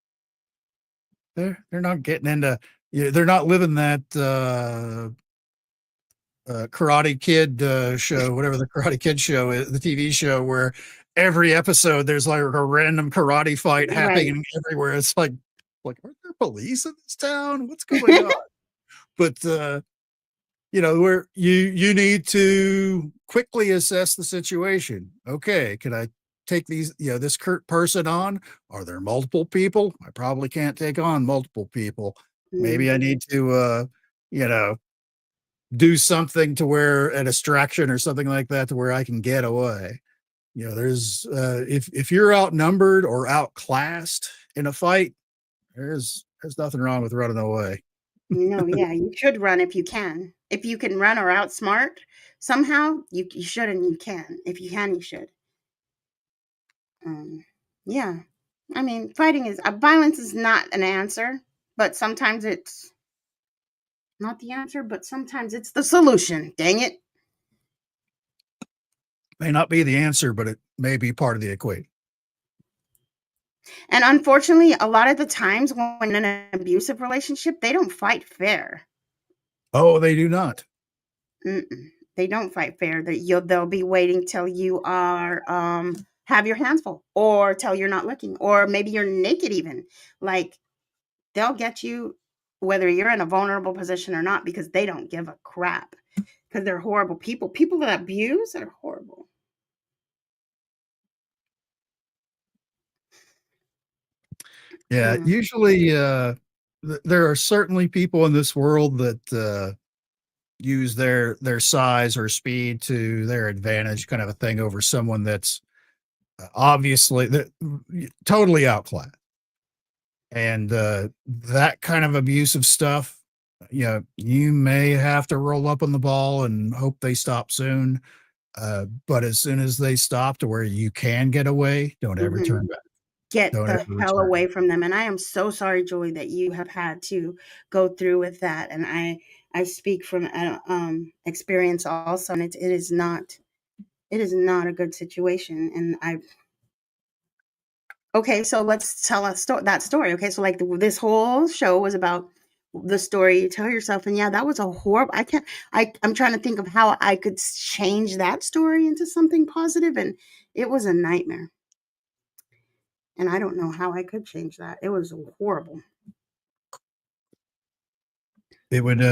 they're not getting into, they're not living that Karate Kid show, whatever the Karate Kid show is, the TV show, where every episode there's like a random karate fight Right. happening everywhere. It's like aren't there police in this town? What's going on? But where you need to quickly assess the situation. Okay, can I take this person on? Are there multiple people? I probably can't take on multiple people. Maybe Mm, I need to you know do something to where a distraction or something like that to where I can get away. There's if you're outnumbered or outclassed in a fight, there's nothing wrong with running away. no, yeah, you should run if you can. If you can run or outsmart somehow, you should and you can. If you can, you should. Um, yeah. I mean, fighting is violence is not an answer, but sometimes it's not the answer, but sometimes it's the solution. Dang it. may not be the answer, but it may be part of the equation. And unfortunately, a lot of the times when in an abusive relationship, they don't fight fair. Oh, they do not. Mm-mm. They don't fight fair. They'll be waiting till you are have your hands full, or till you're not looking, or maybe you're naked even. Like, they'll get you whether you're in a vulnerable position or not, because they don't give a crap. Because they're horrible people. People that abuse are horrible. Yeah, Mm. usually there are certainly people in this world that use their size or speed to their advantage, kind of a thing, over someone that's obviously totally outclassed. And that kind of abusive stuff, you know, you may have to roll up on the ball and hope they stop soon. But as soon as they stop to where you can get away, don't ever Mhm. turn back. Get Don't the ever hell return. away from them. And I am so sorry, Julie, that you have had to go through with that. And I speak from experience also, and it is not a good situation. And I okay, so let's tell that story. Okay, so like this whole show was about the story you tell yourself, and yeah, that was a horrible. I can't. I'm trying to think of how I could change that story into something positive, and it was a nightmare. And I don't know how I could change that. It was horrible. It would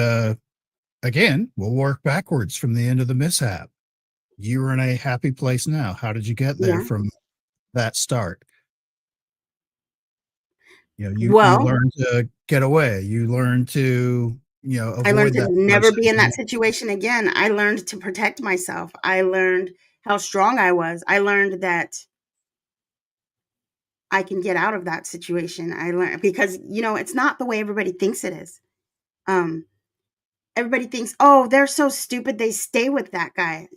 again, we'll work backwards from the end of the mishap. You were in a happy place now. How did you get there Yeah. from that start? You know, you Well, learn to get away. You learn to, I learned avoid to that never person. be in that situation again. I learned to protect myself. I learned how strong I was. I learned that I can get out of that situation. I learned because it's not the way everybody thinks it is. Um, Everybody thinks, "Oh, they're so stupid, they stay with that guy."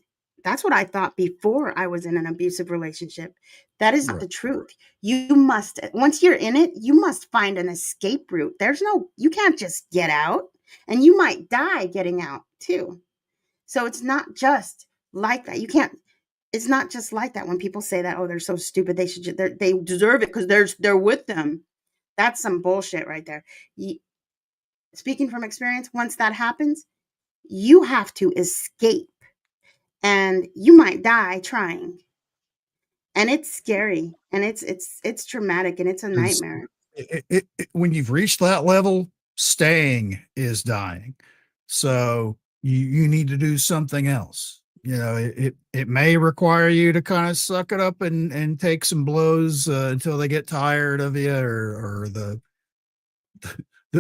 That's what I thought before I was in an abusive relationship. That is not Right. the truth. You must once you're in it, you must find an escape route. You can't just get out, and you might die getting out too. So it's not just like that. You can't it's not just like that when people say that, "Oh, they're so stupid, they deserve it because they're with them." That's some bullshit right there. Speaking from experience, once that happens, you have to escape, and you might die trying. And it's scary, and it's traumatic, and it's a 'Cause nightmare. when you've reached that level, staying is dying. So you need to do something else. You know, it may require you to kind of suck it up and take some blows until they get tired of you, or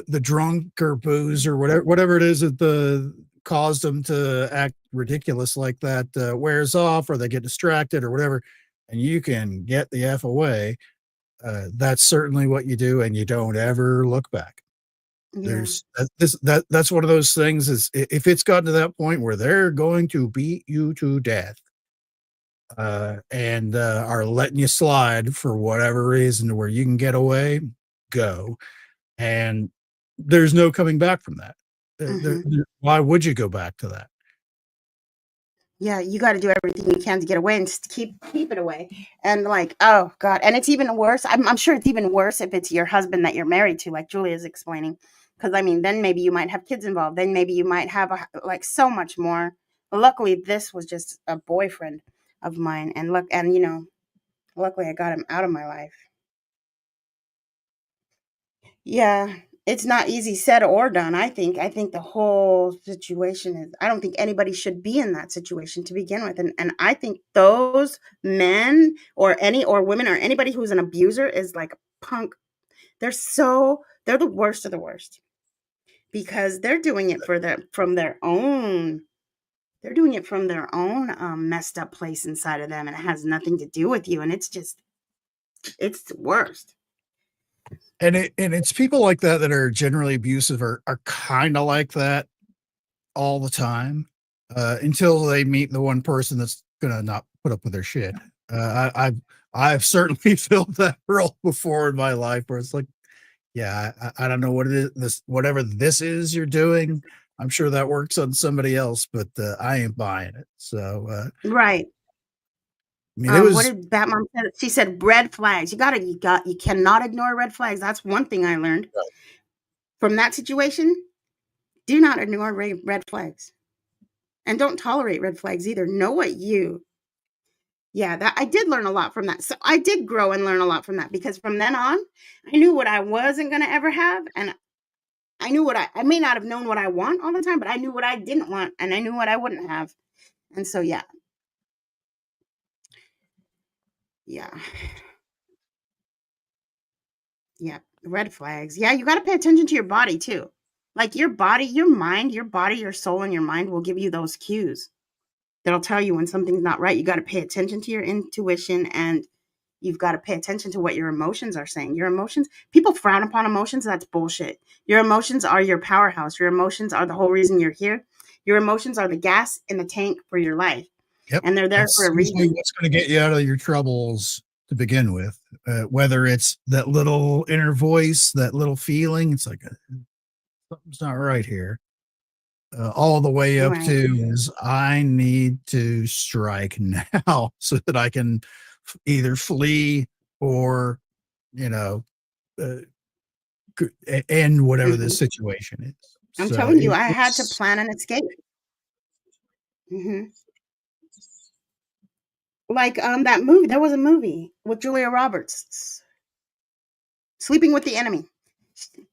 the drunk or booze or whatever it is that caused them to act ridiculous like that wears off, or they get distracted or whatever, and you can get the f away. That's certainly what you do, and you don't ever look back. Yeah. There's that's one of those things, is if it's gotten to that point where they're going to beat you to death, and are letting you slide for whatever reason to where you can get away, go. And there's no coming back from that. Mhm. Why would you go back to that? Yeah, you gotta do everything you can to get away and just keep it away. And, like, oh god, and it's even worse. I'm sure it's even worse if it's your husband that you're married to, like Julia's explaining. Because I mean, then maybe you might have kids involved. Then maybe you might have like so much more. Luckily, this was just a boyfriend of mine, and luckily I got him out of my life. Yeah, it's not easy said or done. I think the whole situation is, I don't think anybody should be in that situation to begin with. And I think those men or women or anybody who's an abuser is like a punk. They're the worst of the worst, because they're doing it they're doing it from their own messed up place inside of them, and it has nothing to do with you, and it's the worst. And it's people like that that are generally abusive, are kind of like that all the time, until they meet the one person that's gonna not put up with their shit. I've certainly filled that role before in my life, where it's like, yeah, I don't know what it is. Whatever this is you're doing, I'm sure that works on somebody else, but I ain't buying it. So Right. I mean, What did Batmom say? She said red flags. You cannot ignore red flags. That's one thing I learned from that situation. Do not ignore red flags, and don't tolerate red flags either. Know what you Yeah, that I did learn a lot from that. So I did grow and learn a lot from that, because from then on, I knew what I wasn't going to ever have, and I knew I may not have known what I want all the time, but I knew what I didn't want, and I knew what I wouldn't have. And so yeah. Yeah. Yeah, red flags. Yeah, you got to pay attention to your body too. Like your body, your soul and your mind will give you those cues that'll tell you when something's not right. You got to pay attention to your intuition, and you've got to pay attention to what your emotions are saying. Your emotions, people frown upon emotions. That's bullshit. Your emotions are your powerhouse. Your emotions are the whole reason you're here. Your emotions are the gas in the tank for your life. yep, And they're there for that's a usually reason. what's going to get you out of your troubles to begin with. Whether it's that little inner voice, that little feeling, it's like something's not right here. All the way up Right. to is I need to strike now so that I can either flee or, you know, uh, end whatever the Mhm. situation is. I'm So telling you, I had to it's plan an escape. Hmm. Like that movie. There was a movie with Julia Roberts, Sleeping with the Enemy.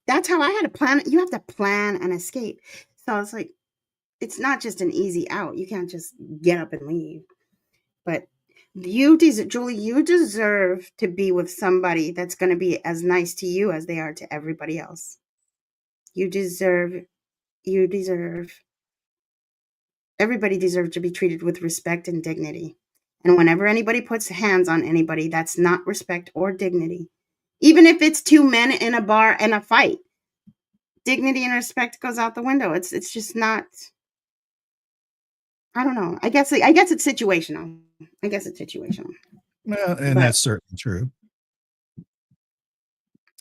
That's how I had to plan. You have to plan an escape. So it's like, it's not just an easy out. You can't just get up and leave. But Julie, you deserve to be with somebody that's going to be as nice to you as they are to everybody else. You deserve, you deserve, everybody deserves to be treated with respect and dignity. And whenever anybody puts hands on anybody, that's not respect or dignity. Even if it's two men in a bar and a fight, dignity and respect goes out the window. It's just not. I don't know. I guess it's situational. I guess it's situational. well, and But that's certainly true.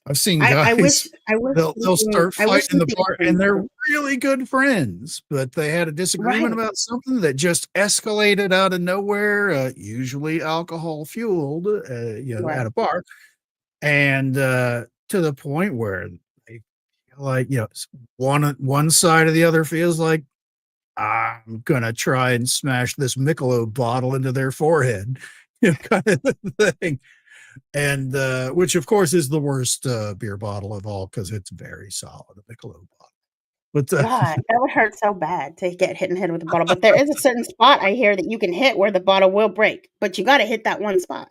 I've seen I wish guys I wish they'll start I wish fighting in some the things bar were and they're better. really good friends, but they had a disagreement Right. about something that just escalated out of nowhere, usually alcohol fueled, at Right. a bar, and to the point where they feel like one side or the other feels like I'm gonna try and smash this Michelob bottle into their forehead, kind of thing. And which of course is the worst beer bottle of all because it's very solid, a Michelob bottle. But God, that would hurt so bad to get hit in the head with a bottle. But there is a certain spot I hear that you can hit where the bottle will break, but you got to hit that one spot.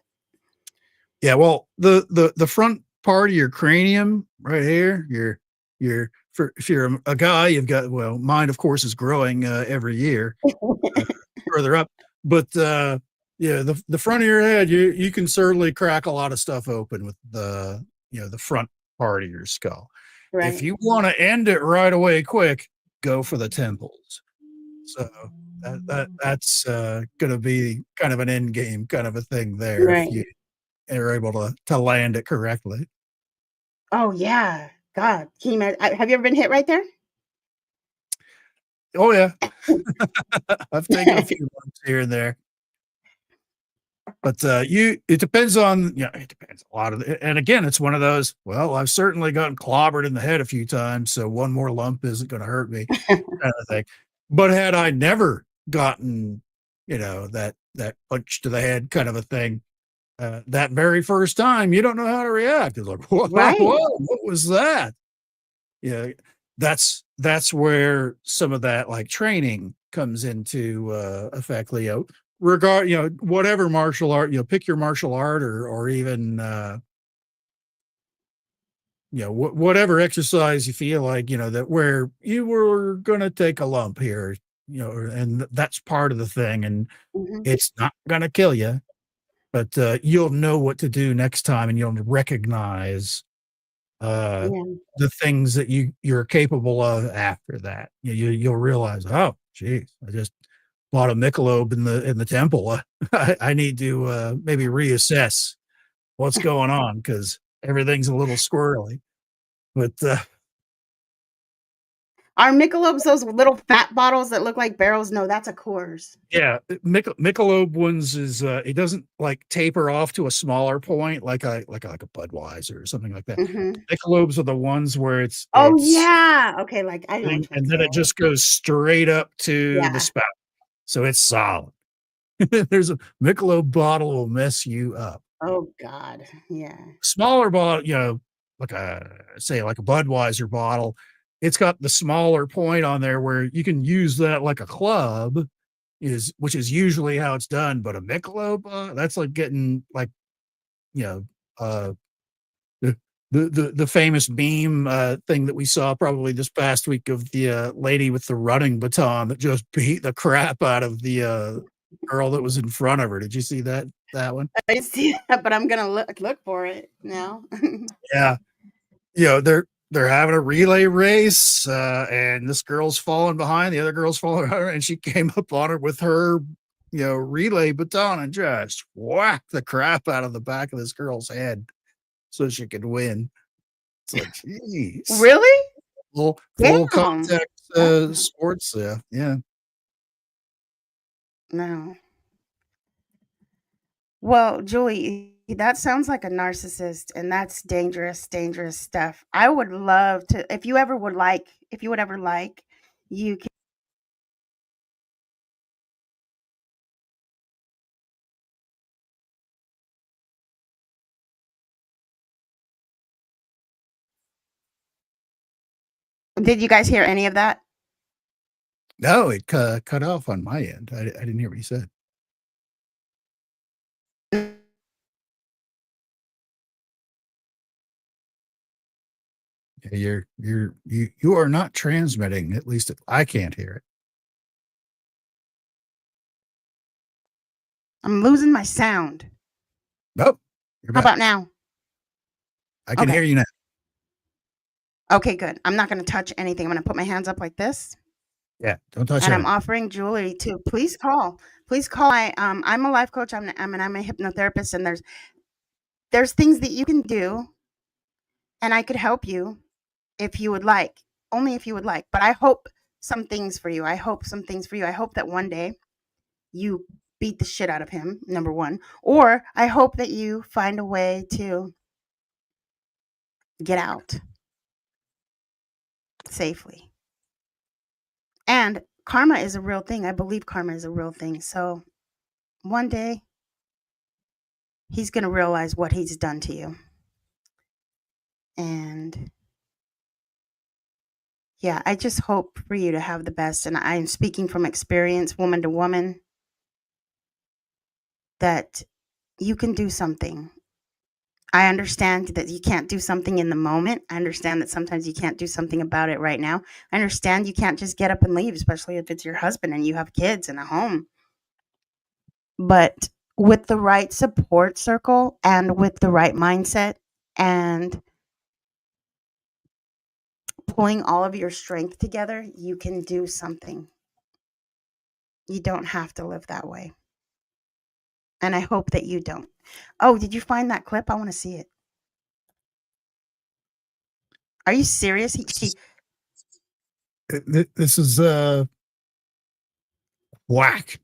yeah, well, the front part of your cranium right here, if you're a guy, you've got mine of course is growing every year uh, further up, but yeah, the front of your head, you can certainly crack a lot of stuff open with the front part of your skull. If Right. you want to end it right away, quick, go for the temples. So that's going to be kind of an end game kind of a thing there if you Right. are able to land it correctly. Oh yeah. God, can you imagine? Have you ever been hit right there? Oh yeah, I've taken a few lumps here and there, but it depends on it depends a lot and again it's one of those. Well, I've certainly gotten clobbered in the head a few times, so one more lump isn't going to hurt me, kind of thing. But had I never gotten that punch to the head kind of a thing, that very first time, you don't know how to react. It's like, whoa, Right. what was that? Yeah, that's where some of that like training comes into effect, Leo. Whatever martial art, pick your martial art or even whatever exercise you feel like, that where you were gonna take a lump here, and that's part of the thing, and Hmm. it's not gonna kill you, but you'll know what to do next time, and you'll recognize uh, Yeah. the things that you're capable of after that. You'll realize, oh, geez, I just bought a Michelob in the temple. I need to maybe reassess what's going on because everything's a little squirrely. But Are Michelob's those little fat bottles that look like barrels? No, that's a Coors. Yeah, Michelob ones is, it doesn't, like, taper off to a smaller point like a Budweiser or something like that. Mhm. Michelob's are the ones where Oh, it's yeah. Okay, like, I know thing, which and ones then they it are. just goes straight up to the Yeah. spout, so it's solid. There's a Michelob bottle will mess you up. Oh god. Yeah. Smaller bottle, like like a Budweiser bottle, it's got the smaller point on there where you can use that like a club, which is usually how it's done, but a Michelob, that's like getting like, you know, uh, the the famous meme, thing that we saw probably this past week of the, lady with the running baton that just beat the crap out of the, girl that was in front of her. Did you see that one? I didn't see that, but I'm gonna look for it now. Yeah. They're having a relay race, and this girl's falling behind, the other girl's falling behind her, and she came up on her with her, relay baton and just whacked the crap out of the back of this girl's head so she could win. It's like, jeez. Really? Full Damn. contact, That's sports, yeah. no. Well, Julie, that sounds like a narcissist, and that's dangerous, dangerous stuff. I would love to, if you would ever like, you can. Did you guys hear any of that? No, it cut off on my end. I didn't hear what you said. Yeah, you are not transmitting, at least I can't hear it. I'm losing my sound. Nope, you're How back. about now? I can hear Okay. you now. Okay, good. I'm not going to touch anything. I'm going to put my hands up like this, Yeah, don't touch and I'm anything. offering Julie to please call. Please call. I'm a life coach. I'm a hypnotherapist, and there's things that you can do, and I could help you if you would like, only if you would like. But I hope some things for you. I hope some things for you. I hope that one day you beat the shit out of him, number one, or I hope that you find a way to get out safely. And karma is a real thing. I believe karma is a real thing. So one day he's going to realize what he's done to you. And yeah, I just hope for you to have the best. And I'm speaking from experience, woman to woman, that you can do something. I understand that you can't do something in the moment. I understand that sometimes you can't do something about it right now. I understand you can't just get up and leave, especially if it's your husband and you have kids and a home. But with the right support circle and with the right mindset and pulling all of your strength together, you can do something. You don't have to live that way. And I hope that you don't. Oh, did you find that clip? I want to see it. Are you serious? This is, whack.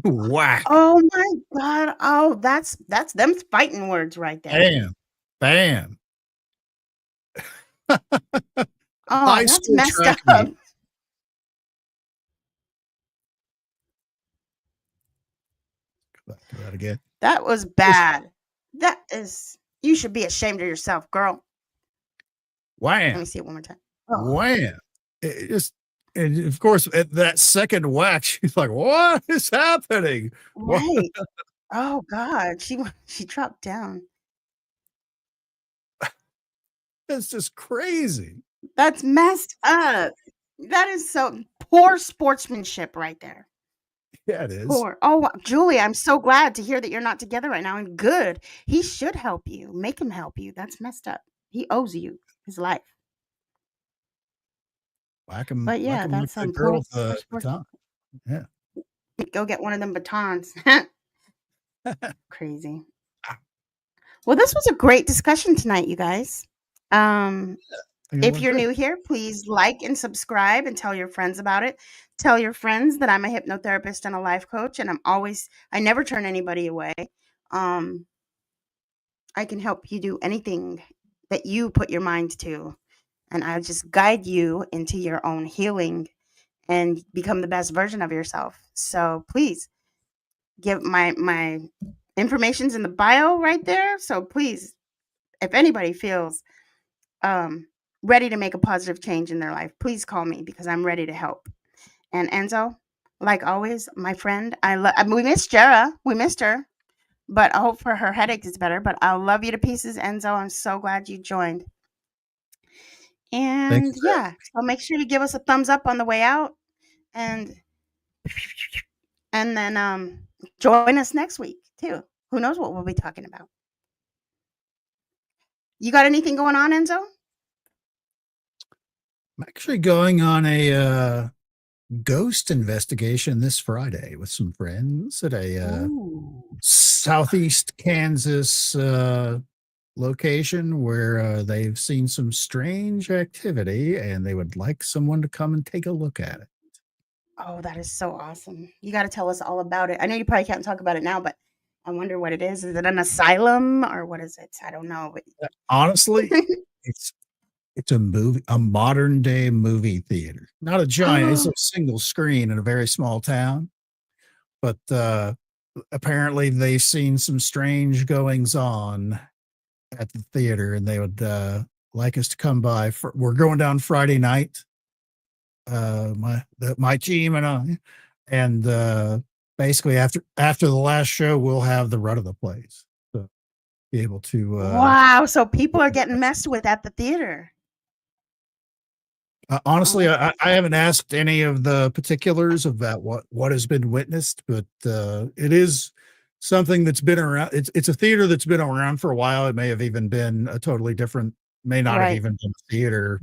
Whack. Oh my god. Oh, that's them fighting words right there. Bam. Bam. Oh, High that's school messed track up. meet. Go back to that again. That was Just bad. You should be ashamed of yourself, girl. Let me wham. see it one more time. Oh, Wham. It just and of course, at that second whack, she's like, "What is happening? What?" right. Oh god, she dropped down. It's just crazy. That's messed up. That is so poor sportsmanship right there. Yeah, it is. Poor. Oh, Julie, I'm so glad to hear that you're not together right now. And good. He should help you. Make him help you. That's messed up. He owes you his life. But Whack yeah, 'em like that's that girl poor, with poor the sports. baton. Yeah. Go get one of them batons. Crazy. Well, this was a great discussion tonight, you guys. Um, If went you're great. new here, please like and subscribe and tell your friends about it. Tell your friends that I'm a hypnotherapist and a life coach, and I never turn anybody away. Um, I can help you do anything that you put your mind to, and I'll just guide you into your own healing and become the best version of yourself. So please give my information's in the bio right there. So please, if anybody feels um, ready to make a positive change in their life, please call me because I'm ready to help. And Enzo, like always, my friend, we missed Jara. We missed her, but I hope for her headache is better. But I love you to pieces, Enzo. I'm so glad you joined. Thank you, And Suzanne. yeah, so make sure you give us a thumbs up on the way out, and then join us next week too. Who knows what we'll be talking about? You got anything going on, Enzo? I'm actually going on a ghost investigation this Friday with some friends at a Ooh. southeast Kansas location where they've seen some strange activity and they would like someone to come and take a look at it. Oh, that is so awesome. You got to tell us all about it. I know you probably can't talk about it now, but I wonder what it is. Is it an asylum or what is it? I don't know. Honestly, it's a modern day movie theater. Not a giant, it's a Oh, single screen in a very small town, but apparently they've seen some strange goings on at the theater and they would like us to come by. We're going down Friday night, my team and I, and basically after the last show, we'll have the run of the place. So be able to wow. So people are getting messed with at the theater. Oh, honestly, that's I haven't asked any of the particulars about what has been witnessed, but it is something that's been around. It's a theater that's been around for a while. It may have even been a totally different, may not have right. even been a theater,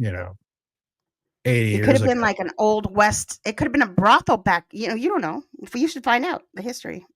80 It could years have ago. been like an old West. It could have been a brothel back. You don't know. You should find out the history.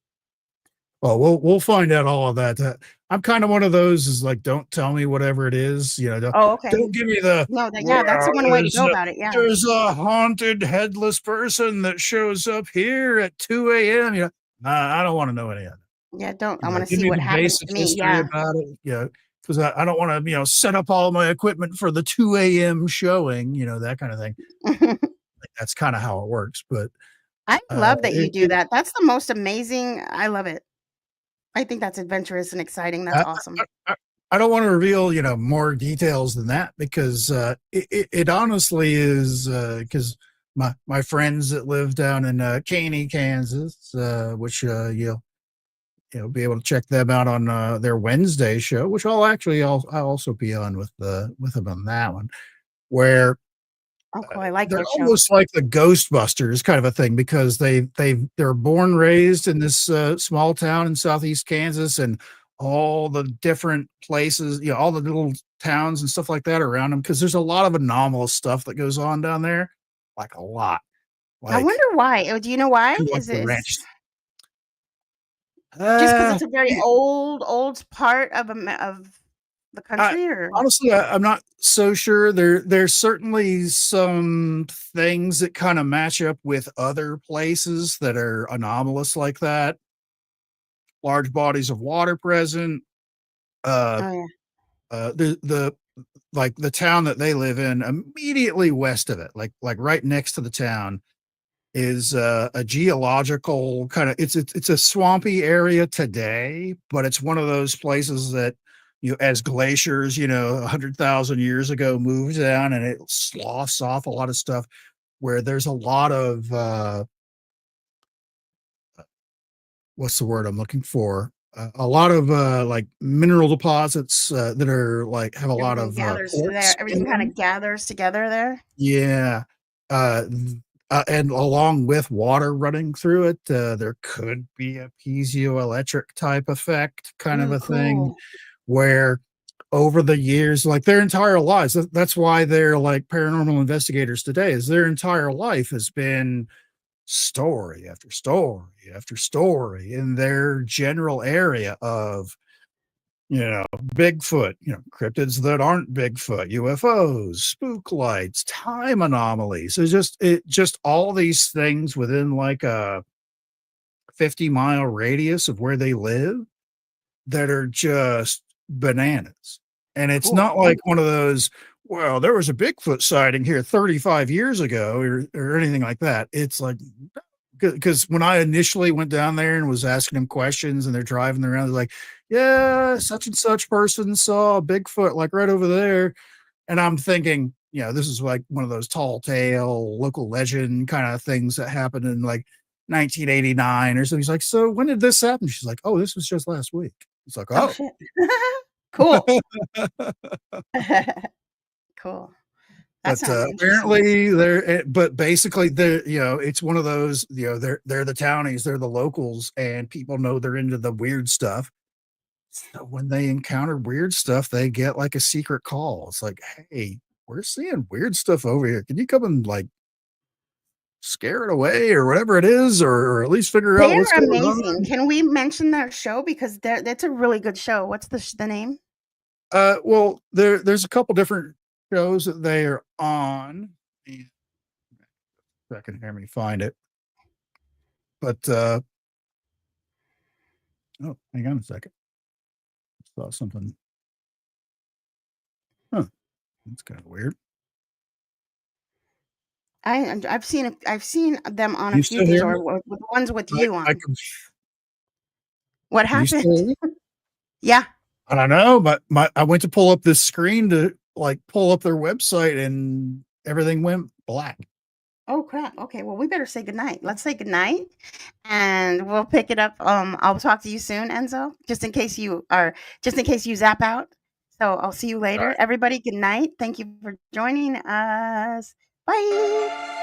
Well, we'll find out all of that. I'm kind of one of those is like, don't tell me whatever it is. Oh, okay. Don't give me the No, well. that's the one way to go about it. Yeah. There's a haunted headless person that shows up here at 2 a.m. Nah, I don't want to know any of it. Yeah. Don't. I want to Give see me what the happened basic to me. history Yeah. about it. Because I don't want to set up all my equipment for the 2 a.m. showing. That kind of thing. Like, that's kind of how it works. But I love that you it, do that. That's the most amazing. I love it. I think that's adventurous and exciting. That's I, awesome. I don't want to reveal, more details than that because it honestly is because my friends that live down in Caney, Kansas, which be able to check them out on their Wednesday show, which I'll also be on with them on that one, where Oh, cool. I like they're those shows. almost like the Ghostbusters kind of a thing because they're born raised in this small town in southeast Kansas and all the different places, all the little towns and stuff like that around them because there's a lot of anomalous stuff that goes on down there, like a lot. I Like wonder why. Do you know why? kind of like Is the it ranch. just because Uh, it's a very old part of the I country, or honestly, I'm not so sure. There's certainly some things that kind of match up with other places that are anomalous like that. Large bodies of water present. Uh, oh yeah, the like the town that they live in, immediately west of it, like right next to the town, is a geological kind of it's a swampy area today, but it's one of those places that as glaciers 100,000 years ago moved down and it sloughs off a lot of stuff where there's a lot of what's the word I'm looking for? A lot of like mineral deposits that are like have a lot everything of gathers quartz there. in Everything kind them. of gathers together there. Yeah. And along with water running through it, there could be a piezoelectric type effect kind of Ooh, a thing cool. where over the years, like their entire lives, that's why they're like paranormal investigators today, is their entire life has been story after story after story in their general area of Bigfoot, cryptids that aren't Bigfoot, UFOs, spook lights, time anomalies. It's just all these things within like a 50-mile radius of where they live that are just bananas. And it's Cool. not like one of those, well, there was a Bigfoot sighting here 35 years ago or anything like that. It's like, because when I initially went down there and was asking them questions and they're driving around, they're like, yeah, such and such person saw a Bigfoot like right over there. And I'm thinking, this is like one of those tall tale local legend kind of things that happened in like 1989 or something. He's like, so when did this happen? She's like, oh, this was just last week. It's like, Oh oh. shit. Cool. Cool. That But sounds interesting. apparently but basically it's one of those, they're the townies, they're the locals, and people know they're into the weird stuff. So when they encounter weird stuff, they get like a secret call. It's like, hey, we're seeing weird stuff over here. Can you come and like scare it away or whatever it is, or at least figure out They're what's going amazing. on? Can we mention their show? Because that's a really good show. What's the name? Well, there's a couple different shows that they are on. I can hear me find it. But oh, hang on a second. Saw something. Huh. That's kind of weird. I've seen them on a You few still of these, hear me? or with the ones with I you I on. can What you still happened? hear me? Yeah. I don't know, but I went to pull up this screen to like pull up their website and everything went black. Oh crap. Okay. Well, we better say goodnight. Let's say goodnight, and we'll pick it up. I'll talk to you soon, Enzo. Just in case you zap out. So I'll see you All later. right. Everybody, good night. Thank you for joining us. Bye.